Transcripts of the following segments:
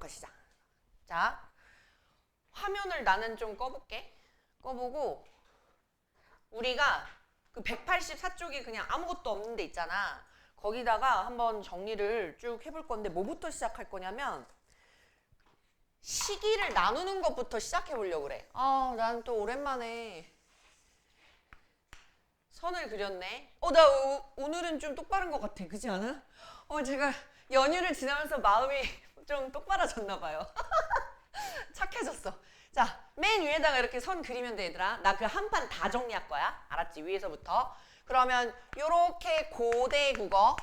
기억하시자. 자, 화면을 나는 좀 꺼볼게. 꺼보고 우리가 그 184쪽이 그냥 아무것도 없는 데 있잖아. 거기다가 한번 정리를 쭉 해볼 건데 뭐부터 시작할 거냐면 시기를 나누는 것부터 시작해 보려고 그래. 아, 난 또 오랜만에 선을 그렸네. 나 오늘은 좀 똑바른 것 같아. 그렇지 않아? 제가 연휴를 지나면서 마음이 좀 똑바라졌나 봐요. 착해졌어. 자, 맨 위에다가 이렇게 선 그리면 돼, 얘들아. 나 그 한 판 다 정리할 거야. 알았지? 위에서부터. 그러면 요렇게 고대 국어.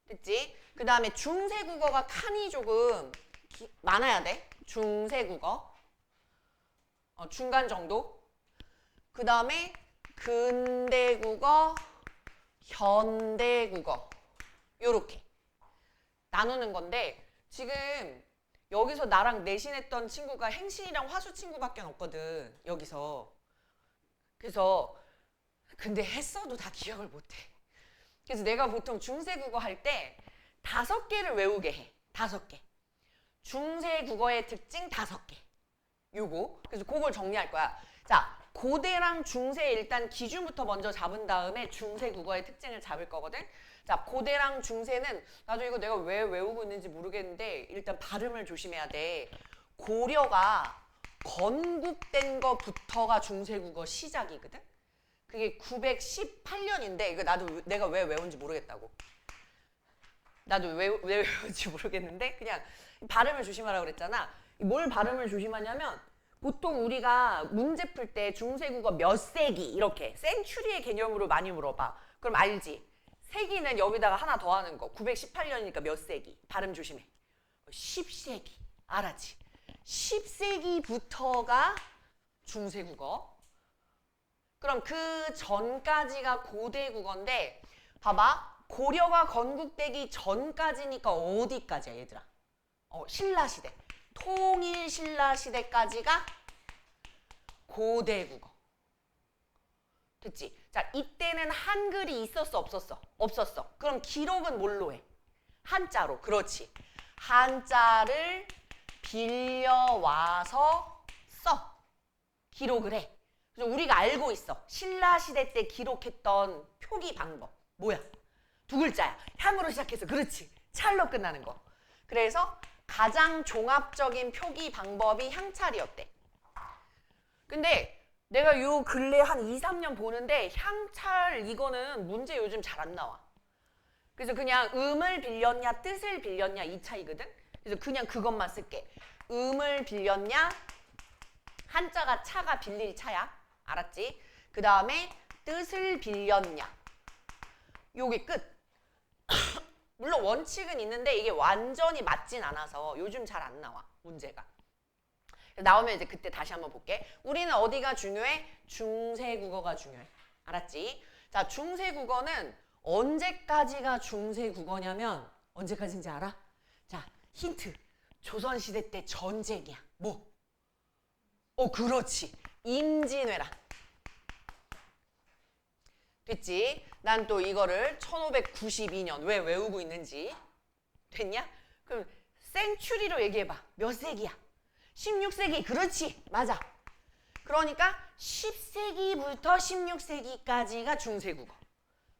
됐지? 그 다음에 중세 국어가 칸이 조금 많아야 돼. 중세 국어. 중간 정도. 그 다음에 근대 국어, 현대 국어. 요렇게 나누는 건데 지금 여기서 나랑 내신했던 친구가 행신이랑 화수 친구밖에 없거든. 여기서. 그래서 근데 했어도 다 기억을 못해. 그래서 내가 보통 중세 국어 할 때 5개를 외우게 해. 5개. 중세 국어의 특징 5개. 요거. 그래서 그걸 정리할 거야. 자, 고대랑 중세 일단 기준부터 먼저 잡은 다음에 중세 국어의 특징을 잡을 거거든. 자, 고대랑 중세는 나도 이거 내가 왜 외우고 있는지 모르겠는데 일단 발음을 조심해야 돼. 고려가 건국된 거부터가 중세 국어 시작이거든. 그게 918년인데 이거 나도 내가 왜 외운지 모르겠다고. 나도 왜 외운지 모르겠는데 그냥 발음을 조심하라고 그랬잖아. 뭘 발음을 조심하냐면 보통 우리가 문제 풀 때 중세국어 몇 세기 이렇게 센츄리의 개념으로 많이 물어봐. 그럼 알지? 세기는 여기다가 하나 더 하는 거. 918년이니까 몇 세기? 발음 조심해. 10세기. 알았지? 10세기부터가 중세국어. 그럼 그 전까지가 고대국어인데 봐봐. 고려가 건국되기 전까지니까 어디까지야 얘들아? 신라시대. 통일 신라시대까지가 고대국어. 됐지? 자, 이때는 한글이 있었어 없었어? 없었어. 그럼 기록은 뭘로 해? 한자로. 그렇지. 한자를 빌려와서 써. 기록을 해. 그래서 우리가 알고 있어. 신라시대 때 기록했던 표기 방법. 뭐야? 2글자야. 향으로 시작해서. 그렇지. 찰로 끝나는 거. 그래서 가장 종합적인 표기 방법이 향찰이었대. 근데 내가 요 근래 한 2, 3년 보는데 향찰 이거는 문제 요즘 잘 안 나와. 그래서 그냥 음을 빌렸냐 뜻을 빌렸냐 이 차이거든. 그래서 그냥 그것만 쓸게. 음을 빌렸냐 한자가 차가 빌릴 차야. 알았지? 그 다음에 뜻을 빌렸냐. 요게 끝. 물론 원칙은 있는데 이게 완전히 맞진 않아서 요즘 잘 안 나와 문제가. 나오면 이제 그때 다시 한번 볼게. 우리는 어디가 중요해? 중세국어가 중요해. 알았지? 자, 중세국어는 언제까지가 중세국어냐면 언제까지인지 알아? 자, 힌트. 조선시대 때 전쟁이야. 뭐? 그렇지. 임진왜란. 됐지? 난 또 이거를 1592년 왜 외우고 있는지 됐냐? 그럼 센츄리로 얘기해봐. 몇 세기야? 16세기. 그렇지. 맞아. 그러니까 10세기부터 16세기까지가 중세국어.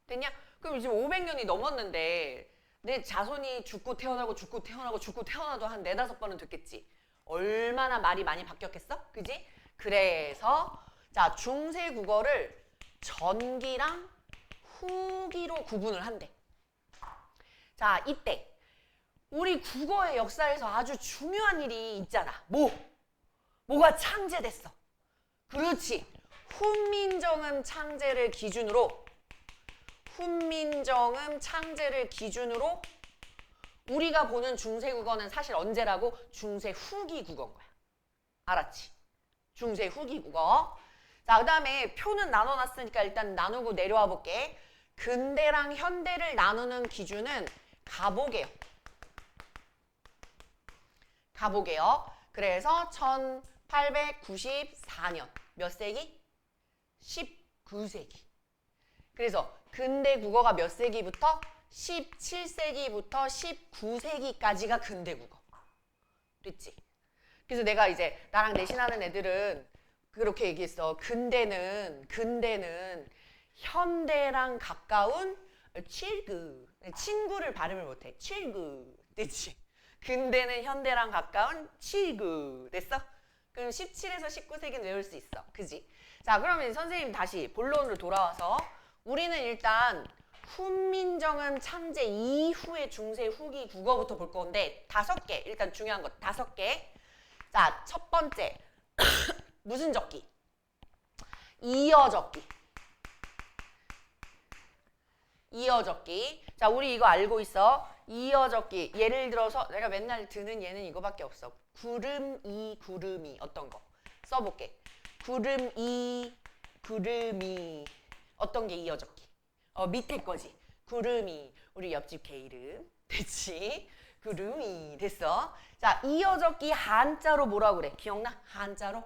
됐냐? 그럼 지금 500년이 넘었는데 내 자손이 죽고 태어나고 죽고 태어나고 죽고 태어나도 한 4, 5번은 됐겠지. 얼마나 말이 많이 바뀌었겠어? 그지? 그래서 자, 중세국어를 전기랑 후기로 구분을 한대. 자, 이때 우리 국어의 역사에서 아주 중요한 일이 있잖아. 뭐가 창제됐어. 그렇지. 훈민정음 창제를 기준으로 우리가 보는 중세국어는 사실 언제라고? 중세 후기 국어인 거야. 알았지? 중세 후기 국어. 자, 그 다음에 표는 나눠놨으니까 일단 나누고 내려와 볼게. 근대랑 현대를 나누는 기준은 가보게요. 그래서 1894년. 몇 세기? 19세기. 그래서 근대 국어가 몇 세기부터? 17세기부터 19세기까지가 근대 국어. 됐지? 그래서 내가 이제 나랑 내신하는 애들은 그렇게 얘기했어. 근대는 현대랑 가까운 친구를 발음을 못해. 친구. 됐지? 근대는 현대랑 가까운 친구. 됐어? 그럼 17에서 19세기는 외울 수 있어. 그지? 자, 그러면 선생님 다시 본론으로 돌아와서 우리는 일단 훈민정음 창제 이후의 중세 후기 국어부터 볼 건데 5개. 일단 중요한 거 5개. 자, 첫 번째. 무슨 적기? 이어적기. 이어적기. 자, 우리 이거 알고 있어. 이어적기. 예를 들어서 내가 맨날 드는 예는 이거밖에 없어. 구름이, 구름이. 어떤 거? 써볼게. 구름이, 구름이. 어떤 게 이어적기? 밑에 거지. 구름이. 우리 옆집 개 이름. 됐지? 구름이. 됐어? 자, 이어적기 한자로 뭐라고 그래? 기억나? 한자로?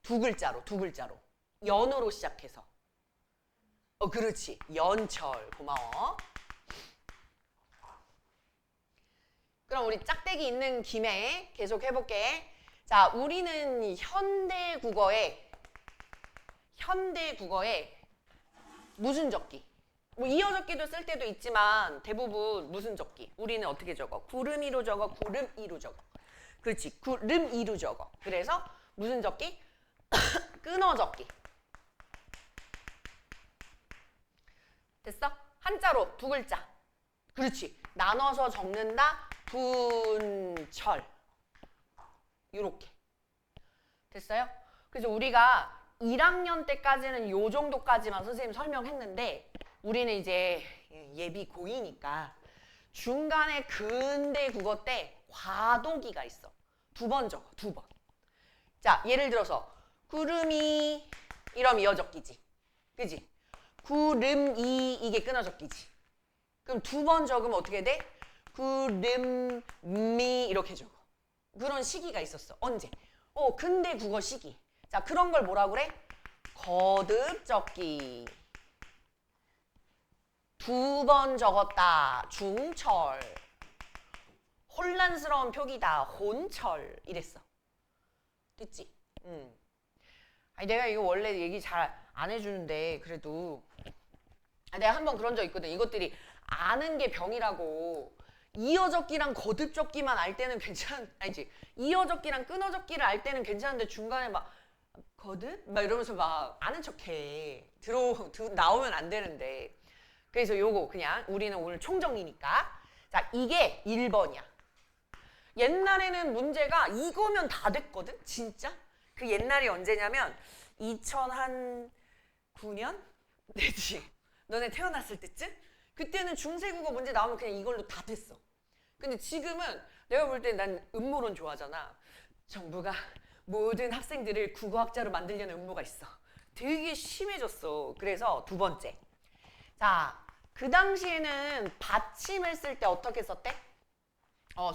두 글자로. 연으로 시작해서. 그렇지. 연철. 고마워. 그럼 우리 짝대기 있는 김에 계속 해볼게. 자, 우리는 현대 국어에 무슨 적기? 뭐 이어적기도 쓸 때도 있지만 대부분 무슨 적기? 우리는 어떻게 적어? 구름이로 적어, 구름이로 적어. 그렇지. 구름이로 적어. 그래서 무슨 적기? 끊어적기. 됐어? 한자로 두 글자. 그렇지. 나눠서 적는다. 분철. 요렇게. 됐어요? 그래서 우리가 1학년 때까지는 요 정도까지만 선생님 설명했는데 우리는 이제 예비 고2니까 중간에 근대 국어 때 과도기가 있어. 2번 적어. 2번. 자, 예를 들어서 구름이 이러면 이어적기지. 그지? 구름이 이게 끊어적기지. 그럼 2번 적으면 어떻게 돼? 구름미 이렇게 적어. 그런 시기가 있었어. 언제? 근대 국어 시기. 자, 그런 걸 뭐라 그래? 거듭적기. 2번 적었다. 중철. 혼란스러운 표기다. 혼철. 이랬어. 됐지? 아니, 내가 이거 원래 얘기 잘 안 해주는데 그래도 내가 한번 그런 적 있거든. 이것들이 아는 게 병이라고. 이어적기랑 거듭적기만 알 때는 아니지. 이어적기랑 끊어적기를 알 때는 괜찮은데 중간에 막 거듭? 막 이러면서 막 아는 척해. 나오면 안 되는데. 그래서 요거 그냥 우리는 오늘 총정리니까. 자, 이게 1번이야. 옛날에는 문제가 이거면 다 됐거든? 진짜? 그 옛날이 언제냐면 2009년? 되지? 너네 태어났을 때쯤? 그때는 중세국어 문제 나오면 그냥 이걸로 다 됐어. 근데 지금은 내가 볼 때 난 음모론 좋아하잖아. 정부가 모든 학생들을 국어학자로 만들려는 음모가 있어. 되게 심해졌어. 그래서 2번째. 자, 그 당시에는 받침을 쓸 때 어떻게 썼대?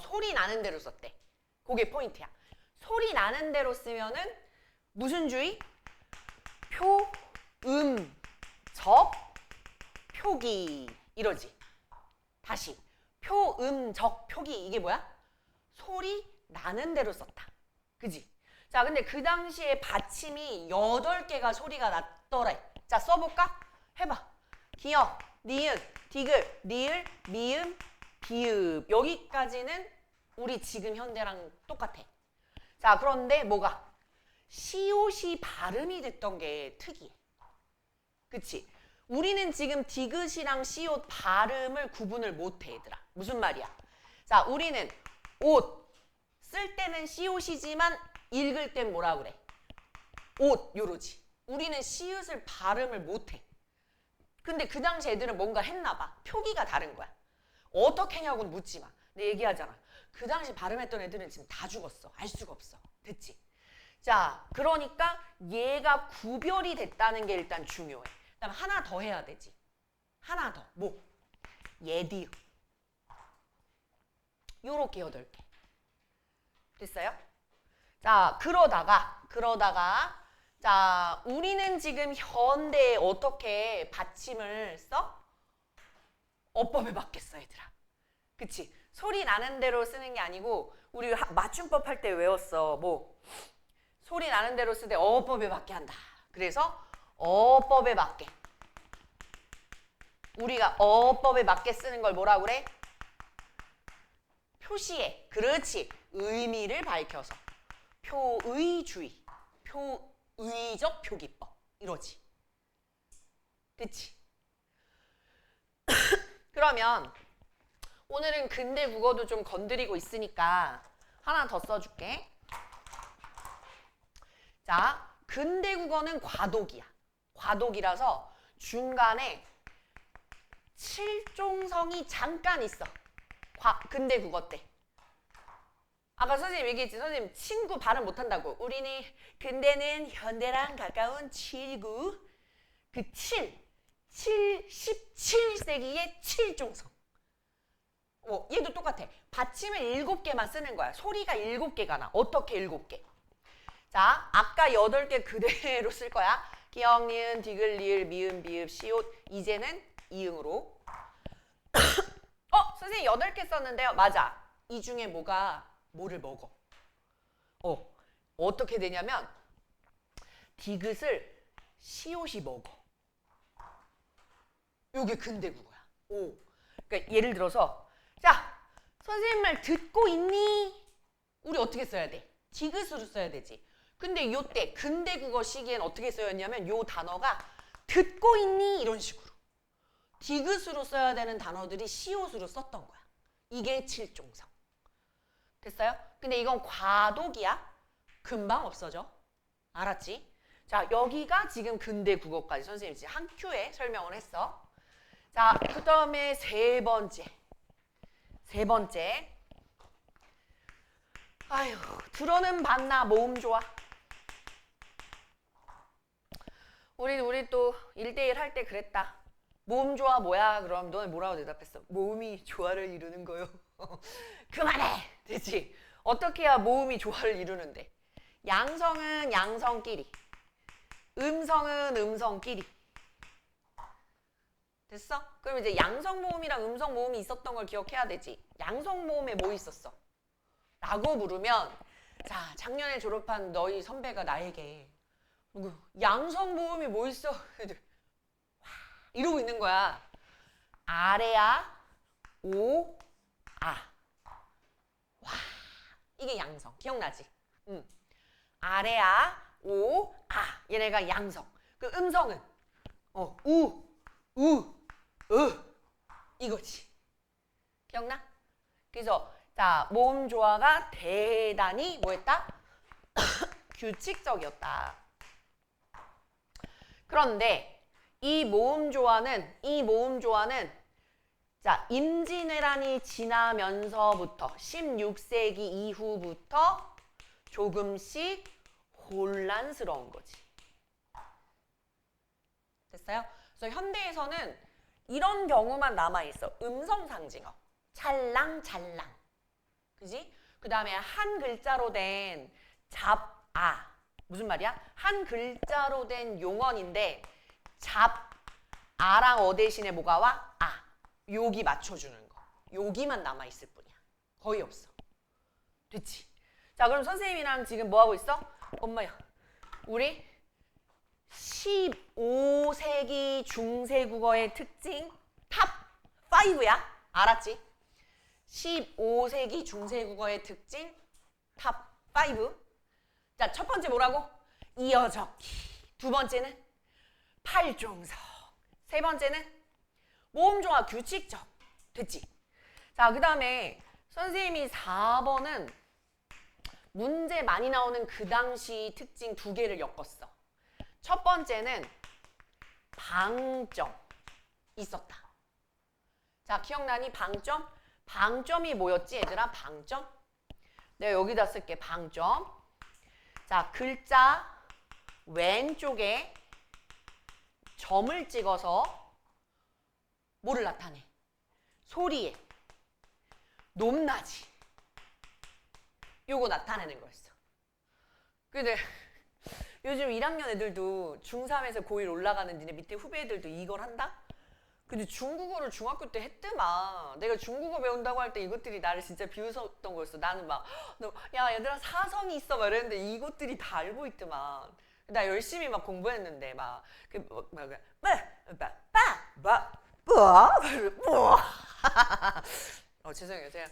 소리 나는 대로 썼대. 그게 포인트야. 소리 나는 대로 쓰면은 무슨 주의? 표, 적, 표기 이러지. 다시 표, 적, 표기 이게 뭐야? 소리 나는 대로 썼다. 그지? 자, 근데 그 당시에 받침이 8개가 소리가 났더래. 자, 써볼까? 해봐. 기역, 니은, 디귿, 리을, 미음, 비읍. 여기까지는 우리 지금 현대랑 똑같아. 자, 그런데 뭐가? 시옷이 발음이 됐던 게 특이해. 그치? 우리는 지금 디귿이랑 시옷 발음을 구분을 못해, 얘들아. 무슨 말이야? 자, 우리는 옷 쓸 때는 시옷이지만 읽을 땐 뭐라 그래? 옷 요러지. 우리는 시옷을 발음을 못해. 근데 그 당시 애들은 뭔가 했나 봐. 표기가 다른 거야. 어떻게 했냐고는 묻지 마. 내 얘기하잖아. 그 당시 발음했던 애들은 지금 다 죽었어. 알 수가 없어. 됐지? 자, 그러니까 얘가 구별이 됐다는 게 일단 중요해. 그다음 하나 더 해야 되지. 하나 더. 뭐? 예디읒. 요렇게 8개. 됐어요? 자, 그러다가 자, 우리는 지금 현대에 어떻게 받침을 써? 어법에 맞겠어, 얘들아. 그치? 소리 나는 대로 쓰는 게 아니고 우리 맞춤법 할 때 외웠어. 뭐 소리 나는 대로 쓰되 어법에 맞게 한다. 그래서 어법에 맞게. 우리가 어법에 맞게 쓰는 걸 뭐라 그래? 표시해. 그렇지. 의미를 밝혀서. 표의주의. 표의적 표기법. 이러지. 그치? 그러면 오늘은 근대 국어도 좀 건드리고 있으니까 하나 더 써줄게. 자, 근대 국어는 과독이야. 과독이라서 중간에 칠종성이 잠깐 있어. 근대 국어 때. 아까 선생님 얘기했지. 선생님 친구 발음 못한다고. 우리는 근대는 현대랑 가까운 칠구. 그 17세기의 칠종성. 얘도 똑같아. 받침을 7개만 쓰는 거야. 소리가 7개가 나. 어떻게 7개? 자, 아까 8개 그대로 쓸 거야. 기역, 니은, 디귿, 리을, 미음, 비읍, 시옷. 이제는 이응으로. 선생님 8개 썼는데요. 맞아. 이 중에 뭐를 먹어? 어떻게 되냐면 디귿을 시옷이 먹어. 요게 근대 국어야. 그러니까 예를 들어서 자, 선생님 말 듣고 있니? 우리 어떻게 써야 돼? 디귿으로 써야 되지. 근데 요때 근대 국어 시기엔 어떻게 써였냐면 요 단어가 듣고 있니? 이런 식으로. 디귿으로 써야 되는 단어들이 시옷으로 썼던 거야. 이게 칠종성. 됐어요? 근데 이건 과독이야. 금방 없어져. 알았지? 자, 여기가 지금 근대 국어까지 선생님이 지금 한 큐에 설명을 했어. 자, 그 다음에 세 번째. 아휴, 들어는 봤나 모음 좋아. 우리 또 1대1 할 때 그랬다. 모음 좋아 뭐야? 그럼 너네 뭐라고 대답했어? 모음이 조화를 이루는 거요. 그만해! 됐지? 어떻게 해야 모음이 조화를 이루는데? 양성은 양성끼리, 음성은 음성끼리. 됐어? 그럼 이제 양성 모음이랑 음성 모음이 있었던 걸 기억해야 되지. 양성 모음에 뭐 있었어? 라고 물으면 자, 작년에 졸업한 너희 선배가 나에게 양성 모음이 뭐 있어? 이러고 있는 거야. 아래야, 오, 아. 와, 이게 양성. 기억나지? 응. 아래야, 오, 아. 얘네가 양성. 그 음성은 우, 이거지. 기억나? 그래서 자, 모음 조화가 대단히 뭐였다? 규칙적이었다. 그런데 이 모음 조화는 자, 임진왜란이 지나면서부터 16세기 이후부터 조금씩 혼란스러운 거지. 됐어요? 그래서 현대에서는 이런 경우만 남아있어. 음성상징어. 찰랑찰랑. 그지? 그 다음에 한 글자로 된 무슨 말이야? 한 글자로 된 용언인데 아랑 대신에 뭐가 와? 여기 맞춰주는 거. 여기만 남아있을 뿐이야. 거의 없어. 됐지? 자, 그럼 선생님이랑 지금 뭐하고 있어? 엄마야, 우리 15세기 중세국어의 특징 탑 5야. 알았지? 15세기 중세국어의 특징 탑 5. 자, 첫 번째 뭐라고? 이어적기. 두 번째는 팔종성. 세 번째는 모음조화 규칙적. 됐지? 자, 그 다음에 선생님이 4번은 문제 많이 나오는 그 당시 특징 2개를 엮었어. 첫 번째는 방점 있었다. 자, 기억나니? 방점? 방점이 뭐였지, 얘들아? 방점? 내가 여기다 쓸게. 방점. 자, 글자 왼쪽에 점을 찍어서 뭐를 나타내? 소리에 높낮이. 요거 나타내는 거였어. 근데 요즘 1학년 애들도 중3에서 고1 올라가는 니네 밑에 후배 애들도 이걸 한다? 근데 중국어를 중학교 때 했더만. 내가 중국어 배운다고 할 때 이것들이 나를 진짜 비웃었던 거였어. 나는 막, 야, 얘들아, 사성이 있어. 막 이랬는데 이것들이 다 알고 있더만. 나 열심히 막 공부했는데, 막, 죄송해요. 제가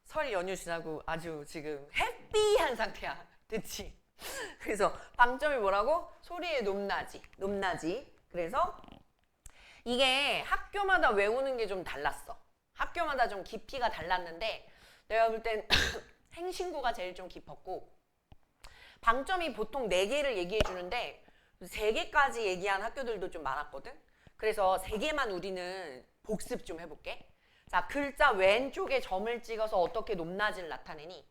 설 연휴 지나고 아주 지금 해피한 상태야. 됐지? 그래서 방점이 뭐라고? 소리의 높낮이. 높낮이. 그래서 이게 학교마다 외우는 게 좀 달랐어. 학교마다 좀 깊이가 달랐는데 내가 볼 땐 행신구가 제일 좀 깊었고 방점이 보통 4개를 얘기해 주는데 3개까지 얘기한 학교들도 좀 많았거든. 그래서 3개만 우리는 복습 좀 해볼게. 자, 글자 왼쪽에 점을 찍어서 어떻게 높낮이를 나타내니?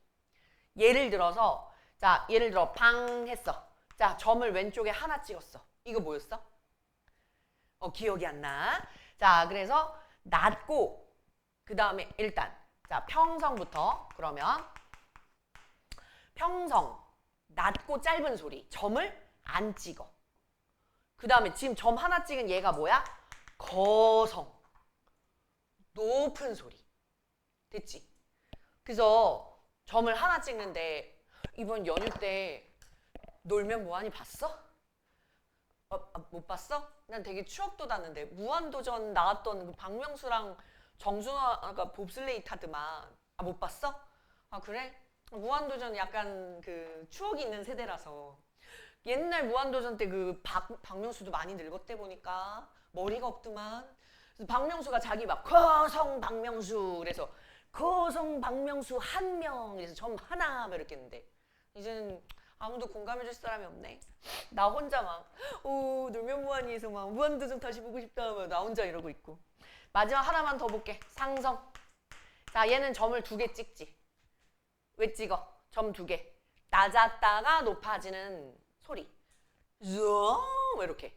예를 들어서 자, 예를 들어 방 했어. 자, 점을 왼쪽에 하나 찍었어. 이거 뭐였어? 기억이 안 나. 자, 그래서 낮고 그 다음에 일단 자, 평성부터 그러면 평성 낮고 짧은 소리 점을 안 찍어. 그 다음에 지금 점 하나 찍은 얘가 뭐야? 거성 높은 소리. 됐지? 그래서 점을 하나 찍는데 이번 연휴 때 놀면 뭐하니 봤어? 못 봤어? 난 되게 추억 돋았는데 무한도전 나왔던 그 박명수랑 정준하가 봅슬레이 타더만. 못 봤어? 그래? 무한도전 약간 그 추억이 있는 세대라서 옛날 무한도전 때 그 박명수도 많이 늙었대 보니까 머리가 없더만. 그래서 박명수가 자기 막 거성 박명수 그래서 거성 박명수 한 명 그래서 점 하나 뭐 이렇게 했는데 이제는 아무도 공감해줄 사람이 없네. 나 혼자 막 놀면 뭐하니에서 막 무한도전 다시 보고 싶다 막 나 혼자 이러고 있고. 마지막 하나만 더 볼게. 상성. 자, 얘는 점을 2개 찍지. 왜 찍어? 점 2개. 낮았다가 높아지는 소리. 뭐 이렇게.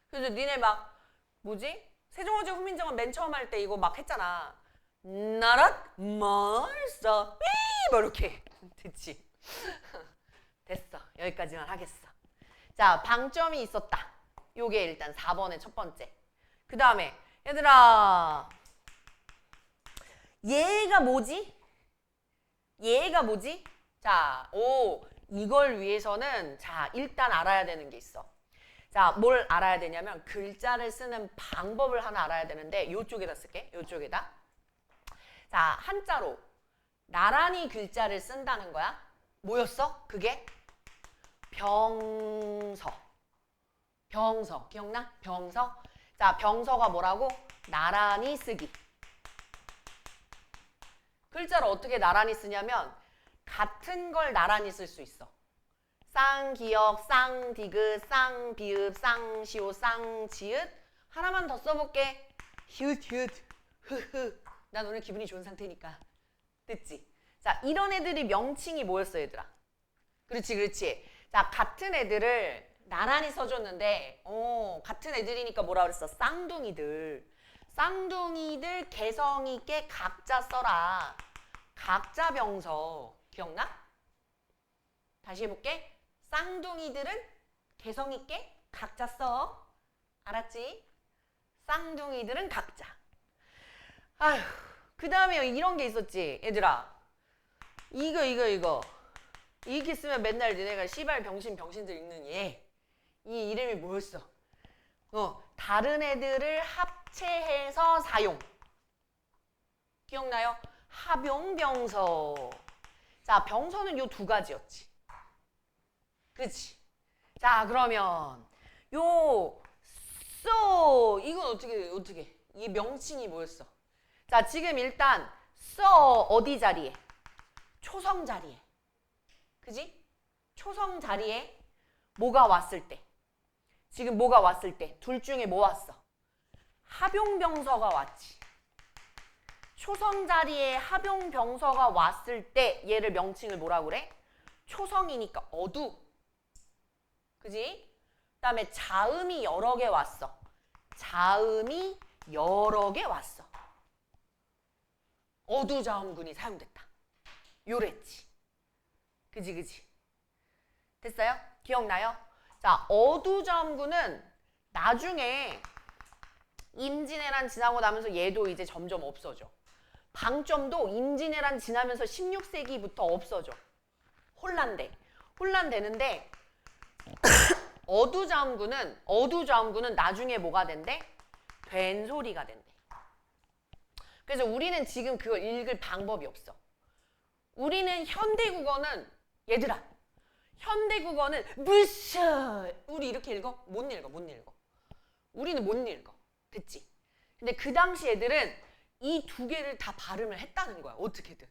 그래서 니네 막 뭐지? 세종어제 후민정음 맨 처음 할 때 이거 막 했잖아. 나랏 말싸 뭐 이렇게. 됐지? 됐어. 여기까지만 하겠어. 자, 방점이 있었다. 요게 일단 4번의 첫 번째. 그 다음에 얘들아 얘가 뭐지? 얘가 뭐지? 자, 이걸 위해서는 자, 일단 알아야 되는 게 있어. 자, 뭘 알아야 되냐면 글자를 쓰는 방법을 하나 알아야 되는데 요쪽에다 쓸게. 요쪽에다. 자, 한자로 나란히 글자를 쓴다는 거야. 뭐였어? 그게 병서. 병서. 기억나? 병서. 자, 병서가 뭐라고? 나란히 쓰기. 글자를 어떻게 나란히 쓰냐면 같은 걸 나란히 쓸 수 있어. 쌍기역, 쌍디귿, 쌍비읍, 쌍시오, 쌍지읒. 하나만 더 써볼게. 히읗, 히읗, 흐흐. 난 오늘 기분이 좋은 상태니까. 됐지? 자, 이런 애들이 명칭이 뭐였어, 얘들아? 그렇지, 그렇지. 자, 같은 애들을 나란히 써줬는데 같은 애들이니까 뭐라 그랬어? 쌍둥이들. 쌍둥이들 개성 있게 각자 써라. 각자 병서. 기억나? 다시 해볼게. 쌍둥이들은 개성 있게 각자 써. 알았지? 쌍둥이들은 각자. 아휴, 그 다음에 이런 게 있었지. 얘들아. 이거. 이렇게 쓰면 맨날 너네가 씨발 병신들 읽는 얘. 이 이름이 뭐였어? 다른 애들을 합체해서 사용. 기억나요? 합용병서. 자, 병서는 요 2가지였지. 그치? 자, 그러면 요 이건 어떻게? 이 명칭이 뭐였어? 자, 지금 일단 어디 자리에? 초성 자리에. 그지? 초성 자리에 뭐가 왔을 때. 지금 뭐가 왔을 때. 둘 중에 뭐 왔어? 합용병서가 왔지. 초성 자리에 합용병서가 왔을 때 얘를 명칭을 뭐라 그래? 초성이니까 어두. 그지? 그 다음에 자음이 여러 개 왔어. 자음이 여러 개 왔어. 어두자음군이 사용됐다. 요랬지. 그지? 됐어요? 기억나요? 자, 어두자음군은 나중에 임진왜란 지나고 나면서 얘도 이제 점점 없어져. 방점도 임진왜란 지나면서 16세기부터 없어져. 혼란되는데 어두자음구는 나중에 뭐가 된대? 된소리가 된대. 그래서 우리는 지금 그걸 읽을 방법이 없어. 우리는 현대국어는 얘들아, 현대국어는 무셔. 우리 이렇게 읽어? 못 읽어. 우리는 못 읽어. 됐지? 근데 그 당시 애들은 이 두 개를 다 발음을 했다는 거야. 어떻게든.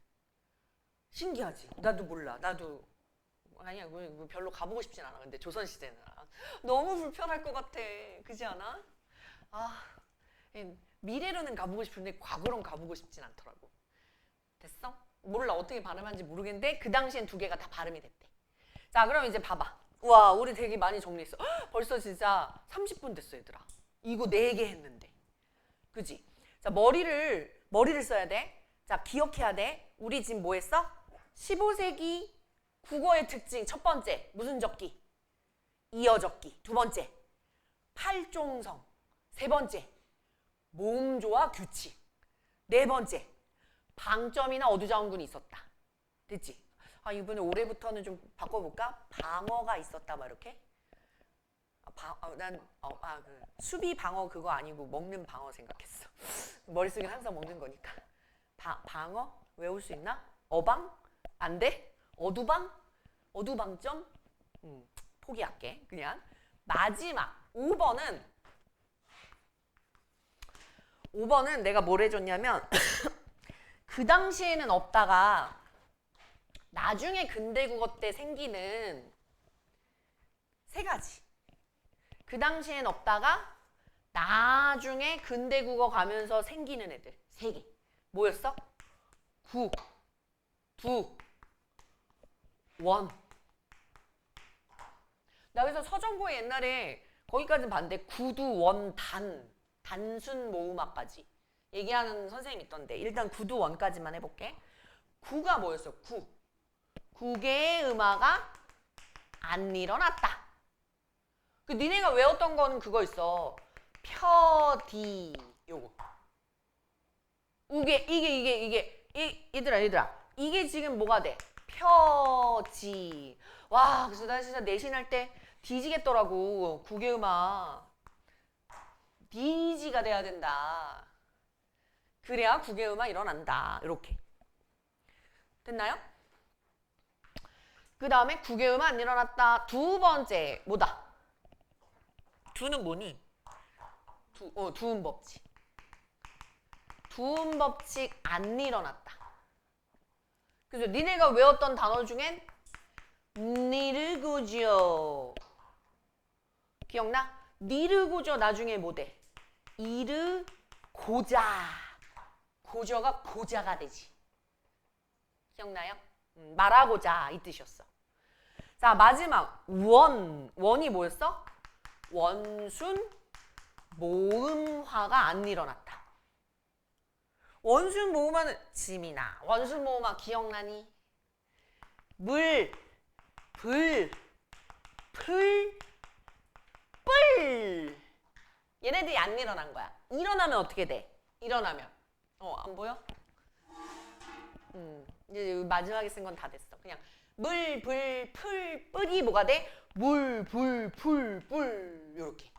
신기하지? 나도 몰라. 나도 아니야. 별로 가보고 싶진 않아. 근데 조선시대는 너무 불편할 것 같아. 그지 않아? 미래로는 가보고 싶은데 과거로는 가보고 싶진 않더라고. 됐어? 몰라. 어떻게 발음하는지 모르겠는데 그 당시엔 두 개가 다 발음이 됐대. 자, 그럼 이제 봐봐. 와, 우리 되게 많이 정리했어. 벌써 진짜 30분 됐어, 얘들아. 이거 4개 했는데. 그지? 자, 머리를 써야 돼. 자, 기억해야 돼. 우리 지금 뭐 했어? 15세기 국어의 특징 첫 번째, 무슨 적기? 이어적기. 두 번째, 팔종성. 세 번째, 모음조와 규칙. 네 번째, 방점이나 어두자음군이 있었다. 됐지? 이번에 올해부터는 좀 바꿔볼까? 방어가 있었다, 막 이렇게. 수비 방어 그거 아니고 먹는 방어 생각했어. 머릿속에 항상 먹는 거니까. 방어? 외울 수 있나? 어방? 안 돼? 어두방? 어두방점? 포기할게. 그냥. 마지막 5번은 내가 뭘 해줬냐면 그 당시에는 없다가 나중에 근대국어 때 생기는 3가지. 그 당시엔 없다가 나중에 근대국어 가면서 생기는 애들 3개. 뭐였어? 구, 두, 원. 나 그래서 서정고에 옛날에 거기까지는 봤는데 구두, 원, 단순 모음화까지 얘기하는 선생님 있던데 일단 구두, 원까지만 해볼게. 구가 뭐였어? 구개의 음화가 안 일어났다. 니네가 외웠던 거는 그거 있어. 펴디 요거. 얘들아 이게 지금 뭐가 돼? 펴지. 와, 그래서 나 진짜 내신할 때 뒤지겠더라고. 구개음화 디지가 돼야 된다. 그래야 구개음화 일어난다. 이렇게 됐나요? 그 다음에 구개음화 안 일어났다. 두 번째 뭐다? 두는 뭐니? 두음법칙. 두음법칙 안 일어났다. 그래서 니네가 외웠던 단어 중엔 니르구죠. 기억나? 니르구죠 나중에 뭐 돼? 이르고자. 고저가 고자가 되지. 기억나요? 말하고자 이 뜻이었어. 자, 마지막 원이 뭐였어? 원순 모음화가 안 일어났다. 원순 모음화는 지민아, 원순 모음화 기억나니? 물, 불, 풀, 뿔. 얘네들이 안 일어난 거야. 일어나면 어떻게 돼? 일어나면 안 보여? 이제 마지막에 쓴 건 다 됐어. 그냥 물, 불, 풀, 뿔이 뭐가 돼? 물, 불, 풀, 뿔. 요렇게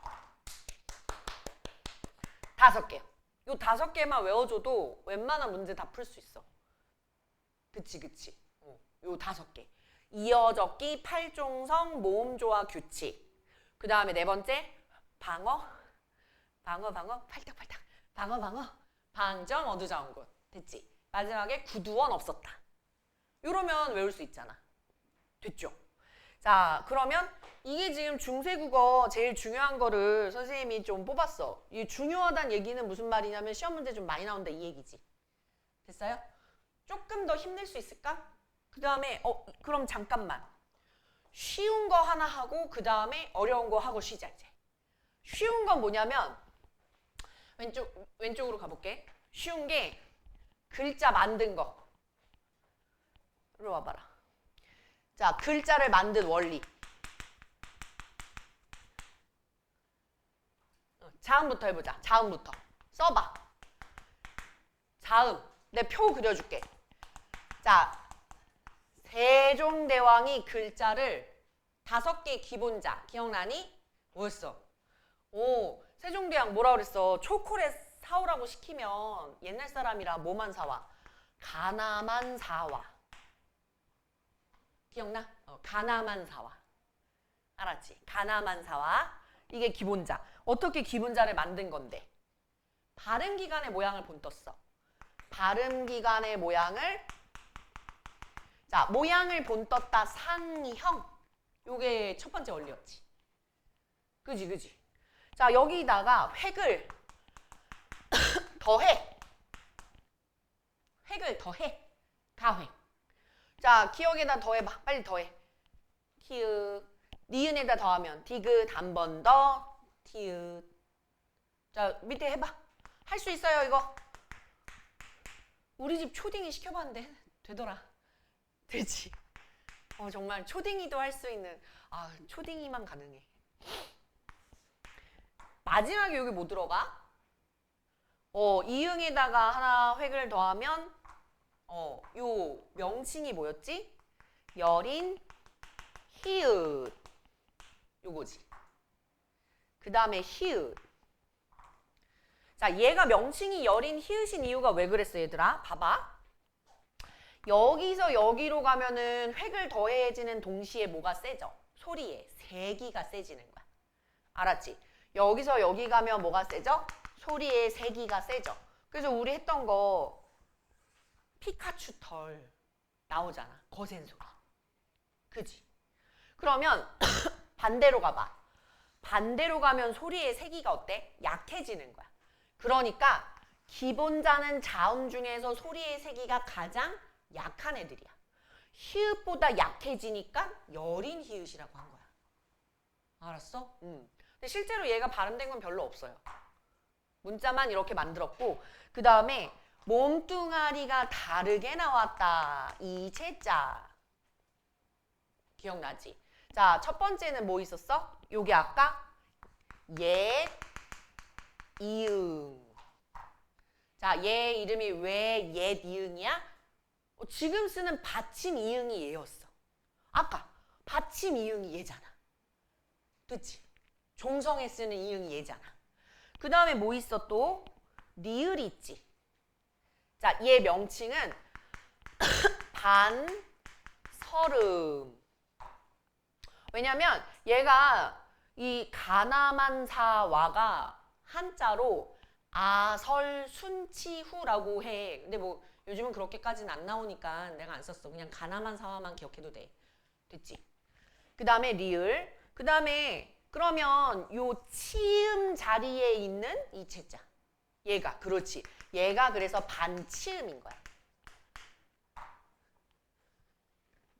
5개. 요 5개만 외워줘도 웬만한 문제 다 풀 수 있어. 그치. 요 5개. 이어적기, 팔종성, 모음조와 규칙. 그 다음에 4번째 방어, 팔딱팔딱. 방어, 방점, 어두자음군. 됐지? 마지막에 구두원 없었다. 이러면 외울 수 있잖아. 됐죠? 자, 그러면 이게 지금 중세국어 제일 중요한 거를 선생님이 좀 뽑았어. 이 중요하다는 얘기는 무슨 말이냐면 시험 문제 좀 많이 나온다 이 얘기지. 됐어요? 조금 더 힘낼 수 있을까? 그 다음에 그럼 잠깐만. 쉬운 거 하나 하고 그 다음에 어려운 거 하고 쉬자 이제. 쉬운 건 뭐냐면 왼쪽으로 가볼게. 쉬운 게 글자 만든 거. 이리 와봐라. 자, 글자를 만든 원리. 자음부터 해보자. 자음부터. 써봐. 자음. 내 표 그려줄게. 자, 세종대왕이 글자를 5개 기본자. 기억나니? 뭐였어? 오, 세종대왕 뭐라 그랬어? 초콜릿 사오라고 시키면 옛날 사람이라 뭐만 사와? 가나만 사와. 기억나? 가나만 사와. 알았지? 가나만 사와. 이게 기본자. 어떻게 기본자를 만든 건데? 발음기관의 모양을 본떴어. 발음기관의 모양을, 자, 모양을 본떴다 상형. 요게 첫 번째 원리였지. 그지 그지? 자, 여기다가 획을 더해. 획을 더해. 가획. 자, 기억에다 더해봐. 빨리 더해. 티읕. 니은에다 더하면 디귿 한 번 더. 티읕. 자, 밑에 해봐. 할 수 있어요, 이거. 우리 집 초딩이 시켜봤는데 되더라. 되지. 정말 초딩이도 할 수 있는. 아, 초딩이만 가능해. 마지막에 여기 뭐 들어가? 이응에다가 하나 획을 더하면 요 명칭이 뭐였지? 여린, 히읗. 요거지. 그 다음에 히읗. 자, 얘가 명칭이 여린, 히읗인 이유가 왜 그랬어, 얘들아? 봐봐. 여기서 여기로 가면은 획을 더해지는 동시에 뭐가 세져? 소리에 세기가 세지는 거야. 알았지? 여기서 여기 가면 뭐가 세져? 소리의 세기가 세져. 그래서 우리 했던 거 피카츄 털 나오잖아. 거센 소리. 그지? 그러면 반대로 가봐. 반대로 가면 소리의 세기가 어때? 약해지는 거야. 그러니까 기본자는 자음 중에서 소리의 세기가 가장 약한 애들이야. 히읗보다 약해지니까 여린 히읗이라고 한 거야. 알았어? 근데 실제로 얘가 발음된 건 별로 없어요. 문자만 이렇게 만들었고, 그 다음에 몸뚱아리가 다르게 나왔다. 이체자. 기억나지? 자, 첫 번째는 뭐 있었어? 요게 아까 옛, 이응. 자, 얘 이름이 왜 옛 이응이야? 지금 쓰는 받침 이응이 얘였어. 아까 받침 이응이 얘잖아. 그치? 종성에 쓰는 이응이 얘잖아. 그 다음에 뭐 있어 또? 니을이 있지. 자, 얘 명칭은 반설음. 왜냐면 얘가 이 가나만사와가 한자로 아설순치후라고 해. 근데 뭐 요즘은 그렇게까지는 안 나오니까 내가 안 썼어. 그냥 가나만사와만 기억해도 돼. 됐지? 그 다음에 리을. 그 다음에 그러면 요 치음 자리에 있는 이 채자. 얘가 그렇지. 얘가 그래서 반치음인 거야.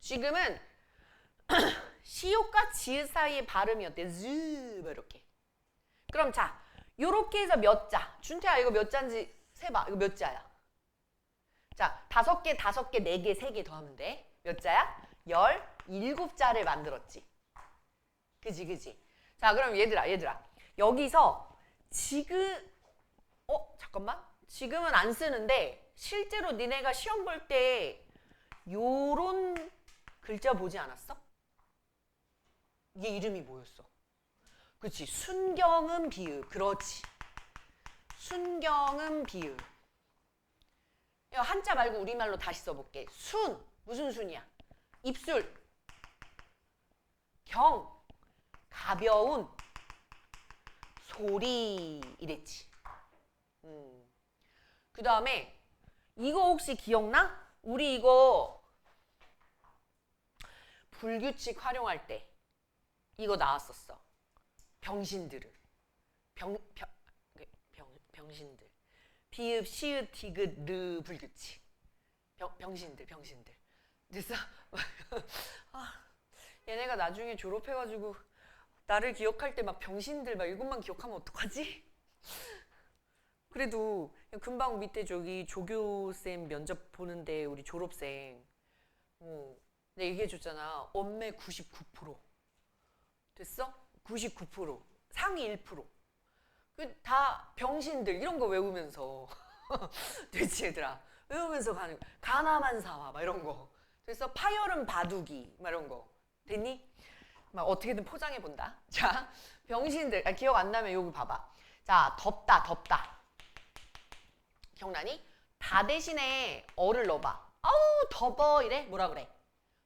지금은 시옷과 지읒 사이의 발음이 어때? 즈 이렇게. 그럼 자, 요렇게 해서 몇 자? 준태야 이거 몇 자인지 세봐. 이거 몇 자야? 자, 5개, 5개, 4개, 3개 더하면 돼. 몇 자야? 17자를 만들었지. 그지 그지? 자, 그럼 얘들아 여기서 지금 잠깐만. 지금은 안 쓰는데 실제로 니네가 시험 볼 때 요런 글자 보지 않았어? 얘 이름이 뭐였어? 그치? 순경음 비읍. 그렇지. 순경음 비읍. 이거 한자 말고 우리말로 다시 써볼게. 순. 무슨 순이야? 입술. 경. 가벼운. 소리. 이랬지. 그 다음에 이거 혹시 기억나? 우리 이거 불규칙 활용할 때 이거 나왔었어. 병신들은. 병신들. 비읍, 시읒, 디귿, 르 불규칙. 병신들. 됐어? 얘네가 나중에 졸업해가지고 나를 기억할 때 막 병신들 막 이것만 기억하면 어떡하지? 그래도 금방 밑에 저기 조교쌤 면접 보는데 우리 졸업생 내가 얘기해줬잖아. 엄매 99%. 됐어? 99%. 상위 1%. 그 다 병신들 이런 거 외우면서 됐지 얘들아? 외우면서 가는 거. 가나만 사와 막 이런 거. 그래서 파열은 바둑이 막 이런 거. 됐니? 막 어떻게든 포장해 본다. 자, 병신들. 기억 안 나면 여기 봐봐. 자, 덥다, 덥다. 기억나니? 다 대신에 어를 넣어봐. 아우 더워 이래? 뭐라 그래?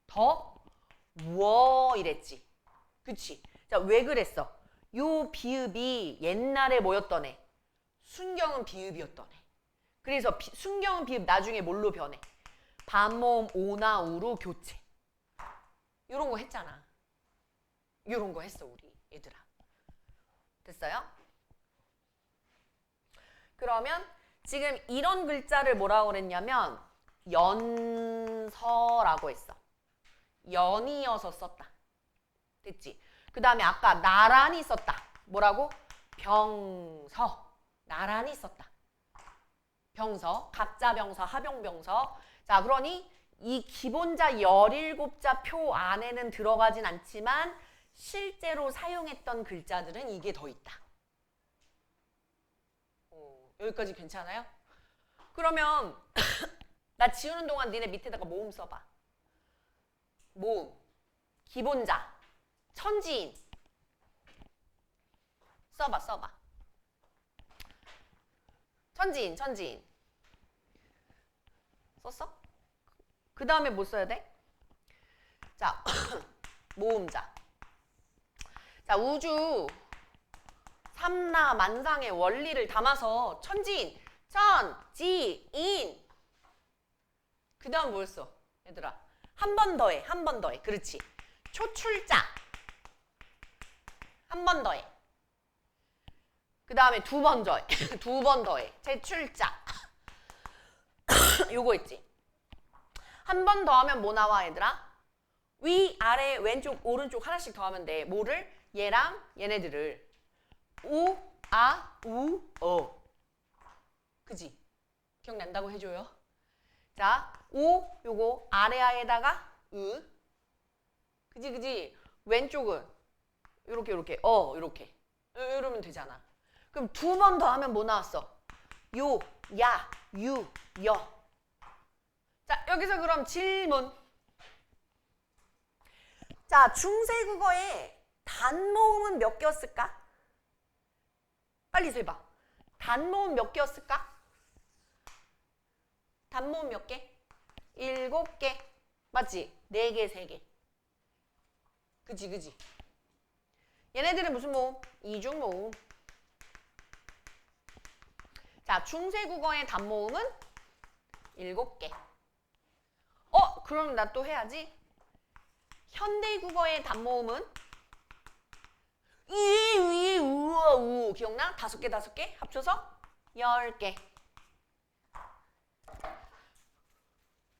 더워 이랬지. 그치? 자, 왜 그랬어? 요 비읍이 옛날에 뭐였던 애? 순경은 비읍이었던 애. 그래서 순경은 비읍 나중에 뭘로 변해? 반모음 오나 우로 교체. 요런 거 했잖아. 요런 거 했어 우리 얘들아. 됐어요? 그러면 지금 이런 글자를 뭐라고 그랬냐면 연서라고 했어. 연이어서 썼다. 됐지? 그 다음에 아까 나란히 썼다. 뭐라고? 병서. 나란히 썼다. 병서. 각자병서, 하병병서. 자, 그러니 이 기본자 17자 표 안에는 들어가진 않지만 실제로 사용했던 글자들은 이게 더 있다. 여기까지 괜찮아요? 그러면 나 지우는 동안 니네 밑에다가 모음 써봐. 모음, 기본자, 천지인 써봐, 써봐. 천지인, 천지인 썼어? 그 다음에 뭐 써야 돼? 자, 모음자. 자, 우주 삼라 만상의 원리를 담아서 천지인, 천지인. 그 다음 뭐였어? 얘들아, 한 번 더 해, 한 번 더 해. 그렇지. 초출자. 한 번 더 해. 그 다음에 두 번 더 해. 두 번 더 해. 제출자. 요거 있지. 한 번 더 하면 뭐 나와 얘들아? 위, 아래, 왼쪽, 오른쪽 하나씩 더 하면 돼. 뭐를? 얘랑 얘네들을. 우, 아, 우, 어. 그지? 기억난다고 해줘요. 자, 오, 요거 아래아에다가 으. 그지, 그지? 왼쪽은 요렇게, 요렇게, 요렇게. 이러면 되잖아. 그럼 두 번 더 하면 뭐 나왔어? 요, 야, 유, 여. 자, 여기서 그럼 질문. 자, 중세국어에 단모음은 몇 개였을까? 빨리 세봐. 단모음 몇 개였을까? 단모음 몇 개? 7개. 맞지? 4개, 3개. 그지, 그지? 얘네들은 무슨 모음? 이중 모음. 자, 중세국어의 단모음은 7개. 그럼 나 또 해야지. 현대국어의 단모음은 이, 위, 우어, 우. 기억나? 5개, 5개? 합쳐서 10개.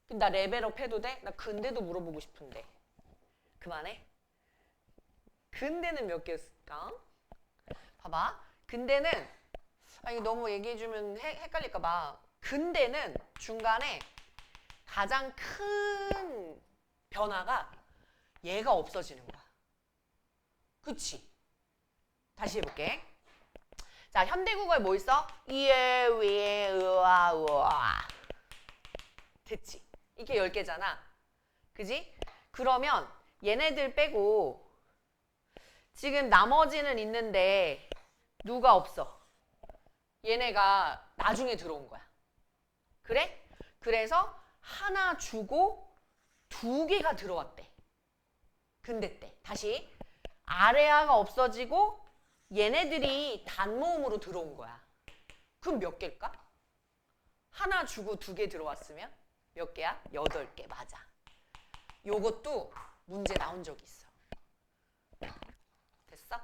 나 레벨업 해도 돼? 나 근대도 물어보고 싶은데. 그만해. 근대는 몇 개였을까? 봐봐. 근대는 이거 너무 얘기해주면 헷갈릴까 봐. 근대는 중간에 가장 큰 변화가 얘가 없어지는 거야. 그치? 다시 해볼게. 자, 현대국어에 뭐 있어? 이에, 위에, 으아, 우아. 됐지? 이게 10개잖아. 그지? 그러면 얘네들 빼고 지금 나머지는 있는데 누가 없어? 얘네가 나중에 들어온 거야. 그래? 그래서 하나 주고 2개가 들어왔대. 근대 때. 다시. 아래아가 없어지고 얘네들이 단모음으로 들어온 거야. 그럼 몇 개일까? 하나 주고 2개 들어왔으면 몇 개야? 8개. 맞아. 요것도 문제 나온 적이 있어. 됐어?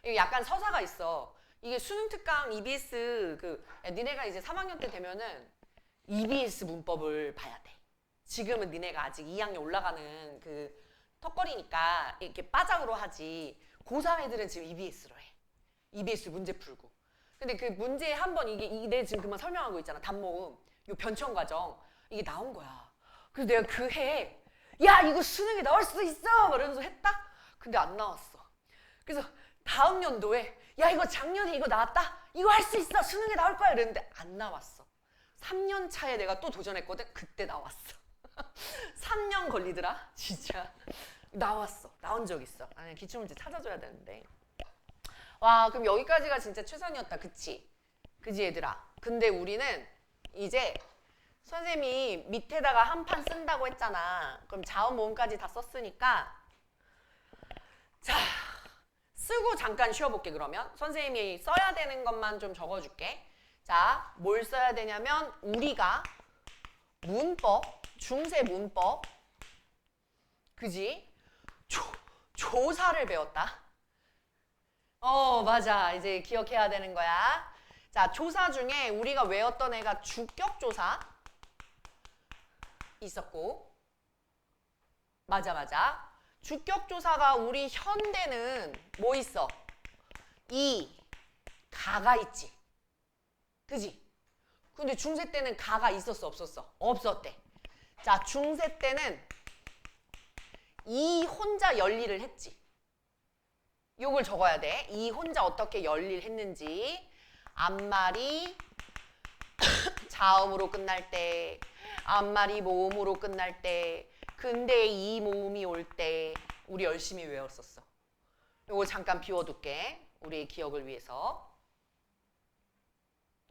이게 약간 서사가 있어. 이게 수능 특강 EBS 니네가 이제 3학년 때 되면은 EBS 문법을 봐야 돼. 지금은 니네가 아직 2학년 올라가는 턱걸이니까 이렇게 빠작으로 하지. 고3 애들은 지금 EBS로 해. EBS 문제 풀고. 근데 그 문제에 한번 내 지금 그만 설명하고 있잖아. 단모음. 요 변천 과정. 이게 나온 거야. 그래서 내가 그 해에 야 이거 수능에 나올 수도 있어! 이러면서 했다? 근데 안 나왔어. 그래서 다음 연도에 야 이거 작년에 이거 나왔다? 이거 할 수 있어. 수능에 나올 거야. 이랬는데 안 나왔어. 3년 차에 내가 또 도전했거든. 그때 나왔어. 3년 걸리더라. 진짜. 나왔어. 나온 적 있어. 아니 기출문제 찾아줘야 되는데. 와 그럼 여기까지가 진짜 최선이었다. 그치? 그지 얘들아? 근데 우리는 이제 선생님이 밑에다가 한 판 쓴다고 했잖아. 그럼 자원 모음까지 다 썼으니까 자 쓰고 잠깐 쉬어볼게. 그러면 선생님이 써야 되는 것만 좀 적어줄게. 자, 뭘 써야 되냐면 우리가 문법, 중세 문법 그지? 조사를 배웠다. 맞아. 이제 기억해야 되는 거야. 자, 조사 중에 우리가 외웠던 애가 주격조사 있었고 맞아. 주격조사가 우리 현대는 뭐 있어? 이, 가가 있지. 그지? 근데 중세 때는 가가 있었어 없었어? 없었대. 자, 중세 때는 이 혼자 열일을 했지. 요걸 적어야 돼. 이 혼자 어떻게 열일 했는지. 앞말이 자음으로 끝날 때, 앞말이 모음으로 끝날 때, 근데 이 모음이 올 때 우리 열심히 외웠었어. 요거 잠깐 비워둘게. 우리의 기억을 위해서.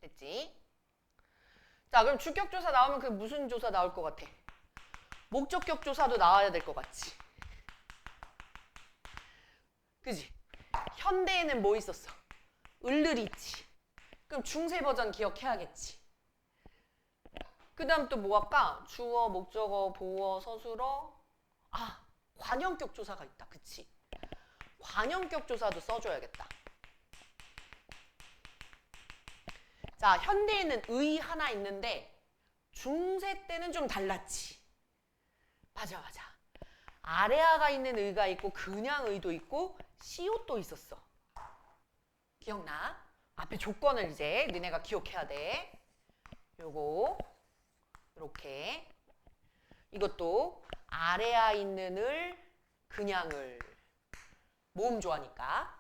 됐지? 자, 그럼 주격조사 나오면 그 무슨 조사 나올 것 같아? 목적격 조사도 나와야 될 것 같지? 그지? 현대에는 뭐 있었어? 을을이 있지. 그럼 중세 버전 기억해야겠지. 그 다음 또 뭐 할까? 주어, 목적어, 보어, 서술어. 아, 관형격 조사가 있다. 그치? 관형격 조사도 써줘야겠다. 자, 현대에는 의 하나 있는데 중세 때는 좀 달랐지. 맞아. 아래아가 있는 의가 있고 그냥 의도 있고 시옷도 있었어. 기억나? 앞에 조건을 이제 너네가 기억해야 돼. 요거 이렇게 이것도 아래아 있는 을 그냥 을 모음 좋아하니까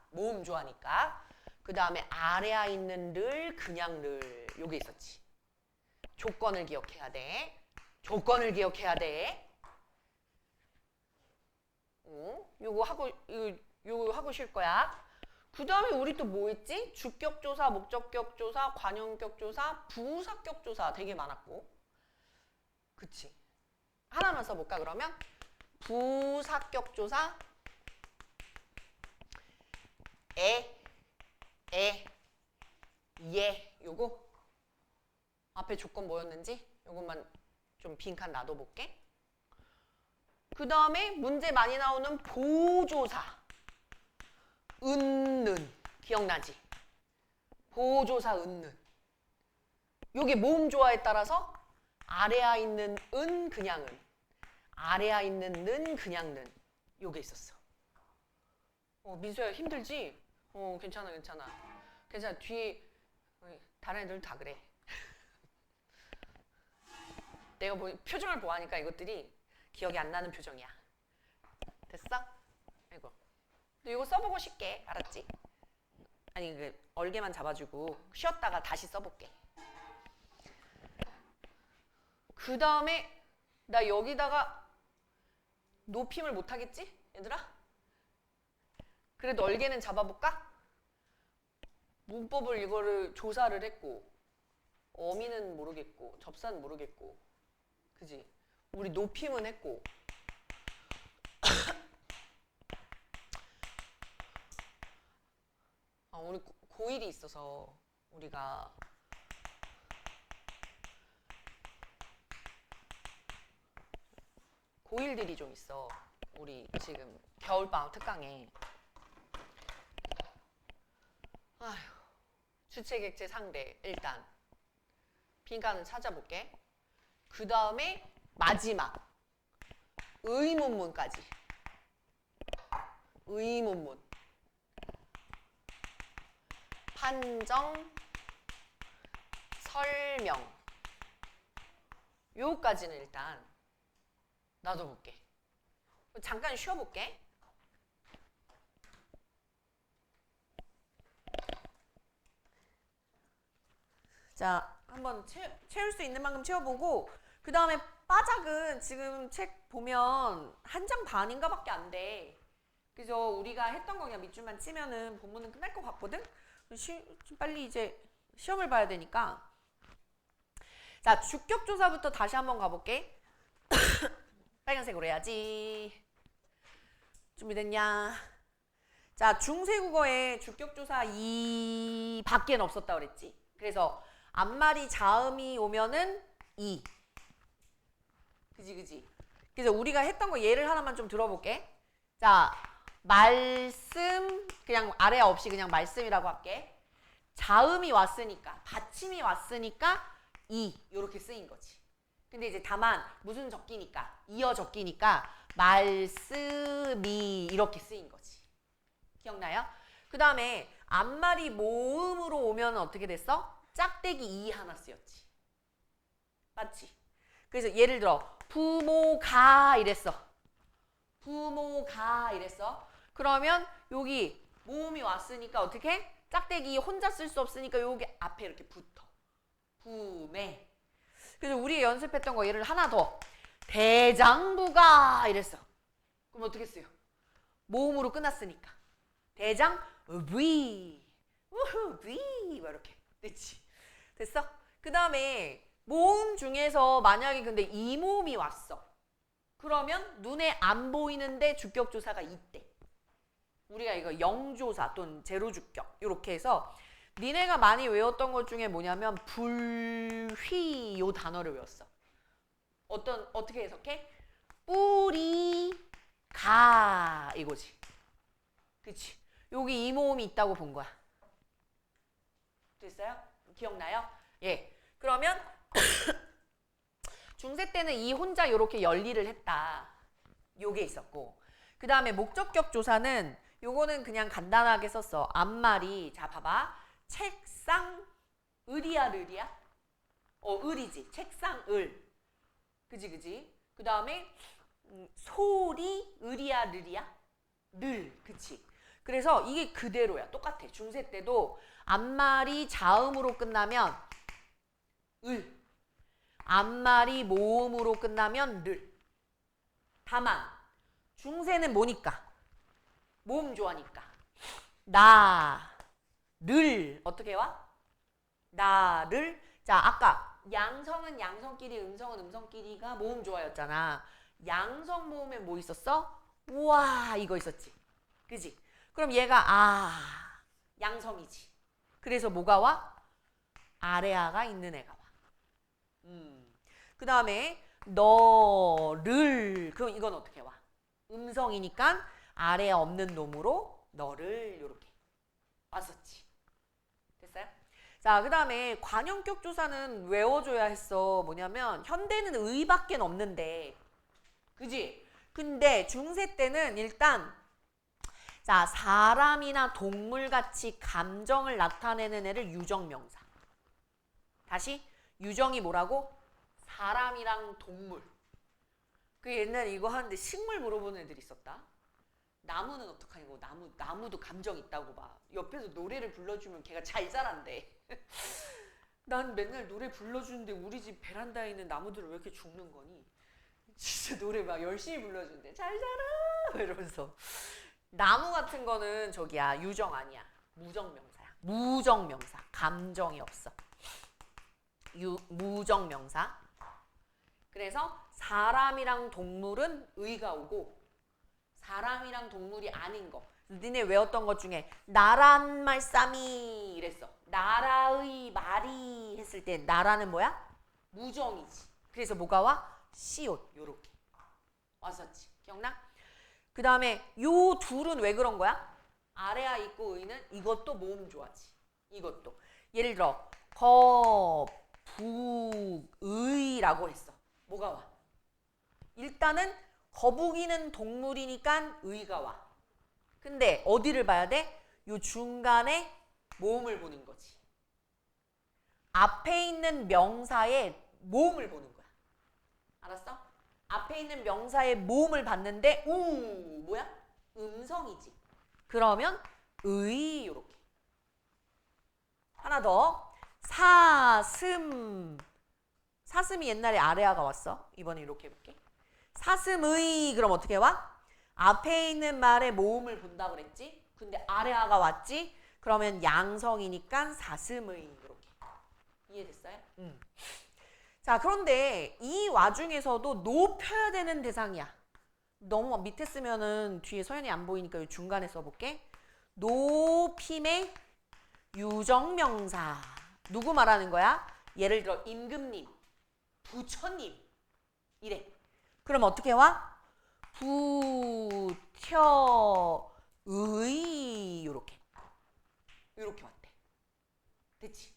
그 다음에 아래아 있는 를 그냥 를 요게 있었지. 조건을 기억해야 돼. 요거 하고 쉴 거야. 그 다음에 우리 또 뭐 했지? 주격조사, 목적격조사, 관형격조사, 부사격조사 되게 많았고. 그치? 하나만 써볼까 그러면? 부사격조사 예 요거 앞에 조건 뭐였는지 요것만 좀 빈칸 놔둬볼게. 그 다음에 문제 많이 나오는 보조사 은는 기억나지? 보조사 은는 요게 모음 조화에 따라서 아래아 있는 은 그냥 은 아래아 있는 는 그냥 는 요게 있었어. 민수야 힘들지? 괜찮아 뒤에 다른 애들도 다 그래. 내가 표정을 보아하니까 이것들이 기억이 안 나는 표정이야. 됐어? 아이고. 근데 이거 써보고 쉽게 알았지? 아니 얼개만 잡아주고 쉬었다가 다시 써볼게. 그 다음에 나 여기다가 높임을 못하겠지? 얘들아? 그래도 얼개는 잡아볼까? 문법을 이거를 조사를 했고 어미는 모르겠고 접사는 모르겠고 그지? 우리 높임은 했고 우리 고1이 있어서 우리가 고1들이 좀 있어. 우리 지금 겨울방학 특강에 아휴 주체객체 상대 일단 빈칸은 찾아볼게. 그 다음에 마지막 의문문까지 의문문 판정 설명 요까지는 일단 놔둬볼게. 잠깐 쉬어볼게. 자, 한번 채울 수 있는 만큼 채워보고 그 다음에 빠작은 지금 책 보면 한 장 반인가 밖에 안 돼. 그래서 우리가 했던 거 그냥 밑줄만 치면은 본문은 끝날 것 같거든? 빨리 이제 시험을 봐야 되니까. 자, 주격조사부터 다시 한번 가볼게. 빨간색으로 해야지. 준비됐냐? 자, 중세국어에 주격조사 2밖엔 없었다 그랬지. 그래서 앞말이 자음이 오면은 2. 그지? 그래서 우리가 했던 거 예를 하나만 좀 들어볼게. 자, 말씀, 그냥 아래 없이 그냥 말씀이라고 할게. 자음이 왔으니까, 받침이 왔으니까 2 이렇게 쓰인 거지. 근데 이제 다만 무슨 적기니까, 이어 적기니까 말씀이 이렇게 쓰인 거지. 기억나요? 그 다음에 앞말이 모음으로 오면 어떻게 됐어? 짝대기 2 하나 쓰였지. 맞지? 그래서 예를 들어 부모가 이랬어. 부모가 이랬어. 그러면 여기 모음이 왔으니까 어떻게? 짝대기 혼자 쓸 수 없으니까 여기 앞에 이렇게 붙어. 부매. 그래서 우리 연습했던 거 예를 하나 더. 대장부가 이랬어. 그럼 어떻게 써요? 모음으로 끝났으니까. 대장부. 우후, 부. 이렇게. 됐지? 됐어? 그 다음에 모음 중에서 만약에 근데 이 모음이 왔어. 그러면 눈에 안 보이는데 주격조사가 있대. 우리가 이거 영조사 또는 제로주격 이렇게 해서 니네가 많이 외웠던 것 중에 뭐냐면 불휘 요 단어를 외웠어. 어떻게 해석해? 뿌리 가 이거지. 그치? 여기 이 모음이 있다고 본 거야. 됐어요? 기억나요? 예. 그러면 중세 때는 이 혼자 이렇게 열일을 했다. 요게 있었고. 그 다음에 목적격 조사는 요거는 그냥 간단하게 썼어. 앞말이 자 봐봐. 책상 을이야 르리야? 을이지. 책상 을. 그지? 그 다음에 소리 을이야 르리야? 늘. 그치? 그래서 이게 그대로야. 똑같아. 중세 때도 앞말이 자음으로 끝나면 을. 앞말이 모음으로 끝나면 를. 다만 중세는 뭐니까? 모음 좋아하니까. 나를 어떻게 와? 나를. 자, 아까 양성은 양성끼리, 음성은 음성끼리가 모음 좋아였잖아. 양성 모음에 뭐 있었어? 우와 이거 있었지. 그지? 그럼 얘가 양성이지. 그래서 뭐가 와? 아래아가 있는 애가 와. 그 다음에 너를. 그럼 이건 어떻게 와? 음성이니까 아래에 없는 놈으로 너를 이렇게 왔었지. 됐어요? 자, 그 다음에 관형격 조사는 외워줘야 했어. 뭐냐면 현대는 의밖에 없는데, 그지? 근데 중세 때는 일단 자 사람이나 동물같이 감정을 나타내는 애를 유정명사. 다시 유정이 뭐라고? 사람이랑 동물. 그 옛날에 이거 하는데 식물 물어보는 애들이 있었다. 나무는 어떡하냐고. 나무도 감정 있다고 막. 옆에서 노래를 불러주면 걔가 잘 자란대. 난 맨날 노래 불러주는데 우리 집 베란다에 있는 나무들은 왜 이렇게 죽는 거니? 진짜 노래 막 열심히 불러주는데 잘 자라 이러면서. 나무 같은 거는 저기야 유정 아니야. 무정명사야. 무정명사. 감정이 없어. 무정명사. 그래서 사람이랑 동물은 의가 오고 사람이랑 동물이 아닌 거. 니네 외웠던 것 중에 나란 말싸미 이랬어. 나라의 말이 했을 때 나라는 뭐야? 무정이지. 그래서 뭐가 와? 시옷 요렇게 왔었지. 기억나? 그 다음에 요 둘은 왜 그런 거야? 아래아 있고 의는 이것도 모음 좋아지. 이것도. 예를 들어 거북의라고 했어. 뭐가 와? 일단은 거북이는 동물이니까 의가 와. 근데 어디를 봐야 돼? 요 중간에 모음을 보는 거지. 앞에 있는 명사에 모음을 보는 거야. 알았어? 앞에 있는 명사의 모음을 봤는데 뭐야? 음성이지. 그러면 의 요렇게. 하나 더. 사슴. 사슴이 옛날에 아래아가 왔어. 이번에 이렇게 해볼게. 사슴의 그럼 어떻게 와? 앞에 있는 말에 모음을 본다고 그랬지? 근데 아래아가 왔지? 그러면 양성이니까 사슴의 이렇게. 이해됐어요? 자, 그런데 이 와중에서도 높여야 되는 대상이야. 너무 밑에 쓰면은 뒤에 서연이 안 보이니까 중간에 써볼게. 높임의 유정명사. 누구 말하는 거야? 예를 들어 임금님, 부처님 이래. 그럼 어떻게 와? 부처의 요렇게 왔대. 됐지?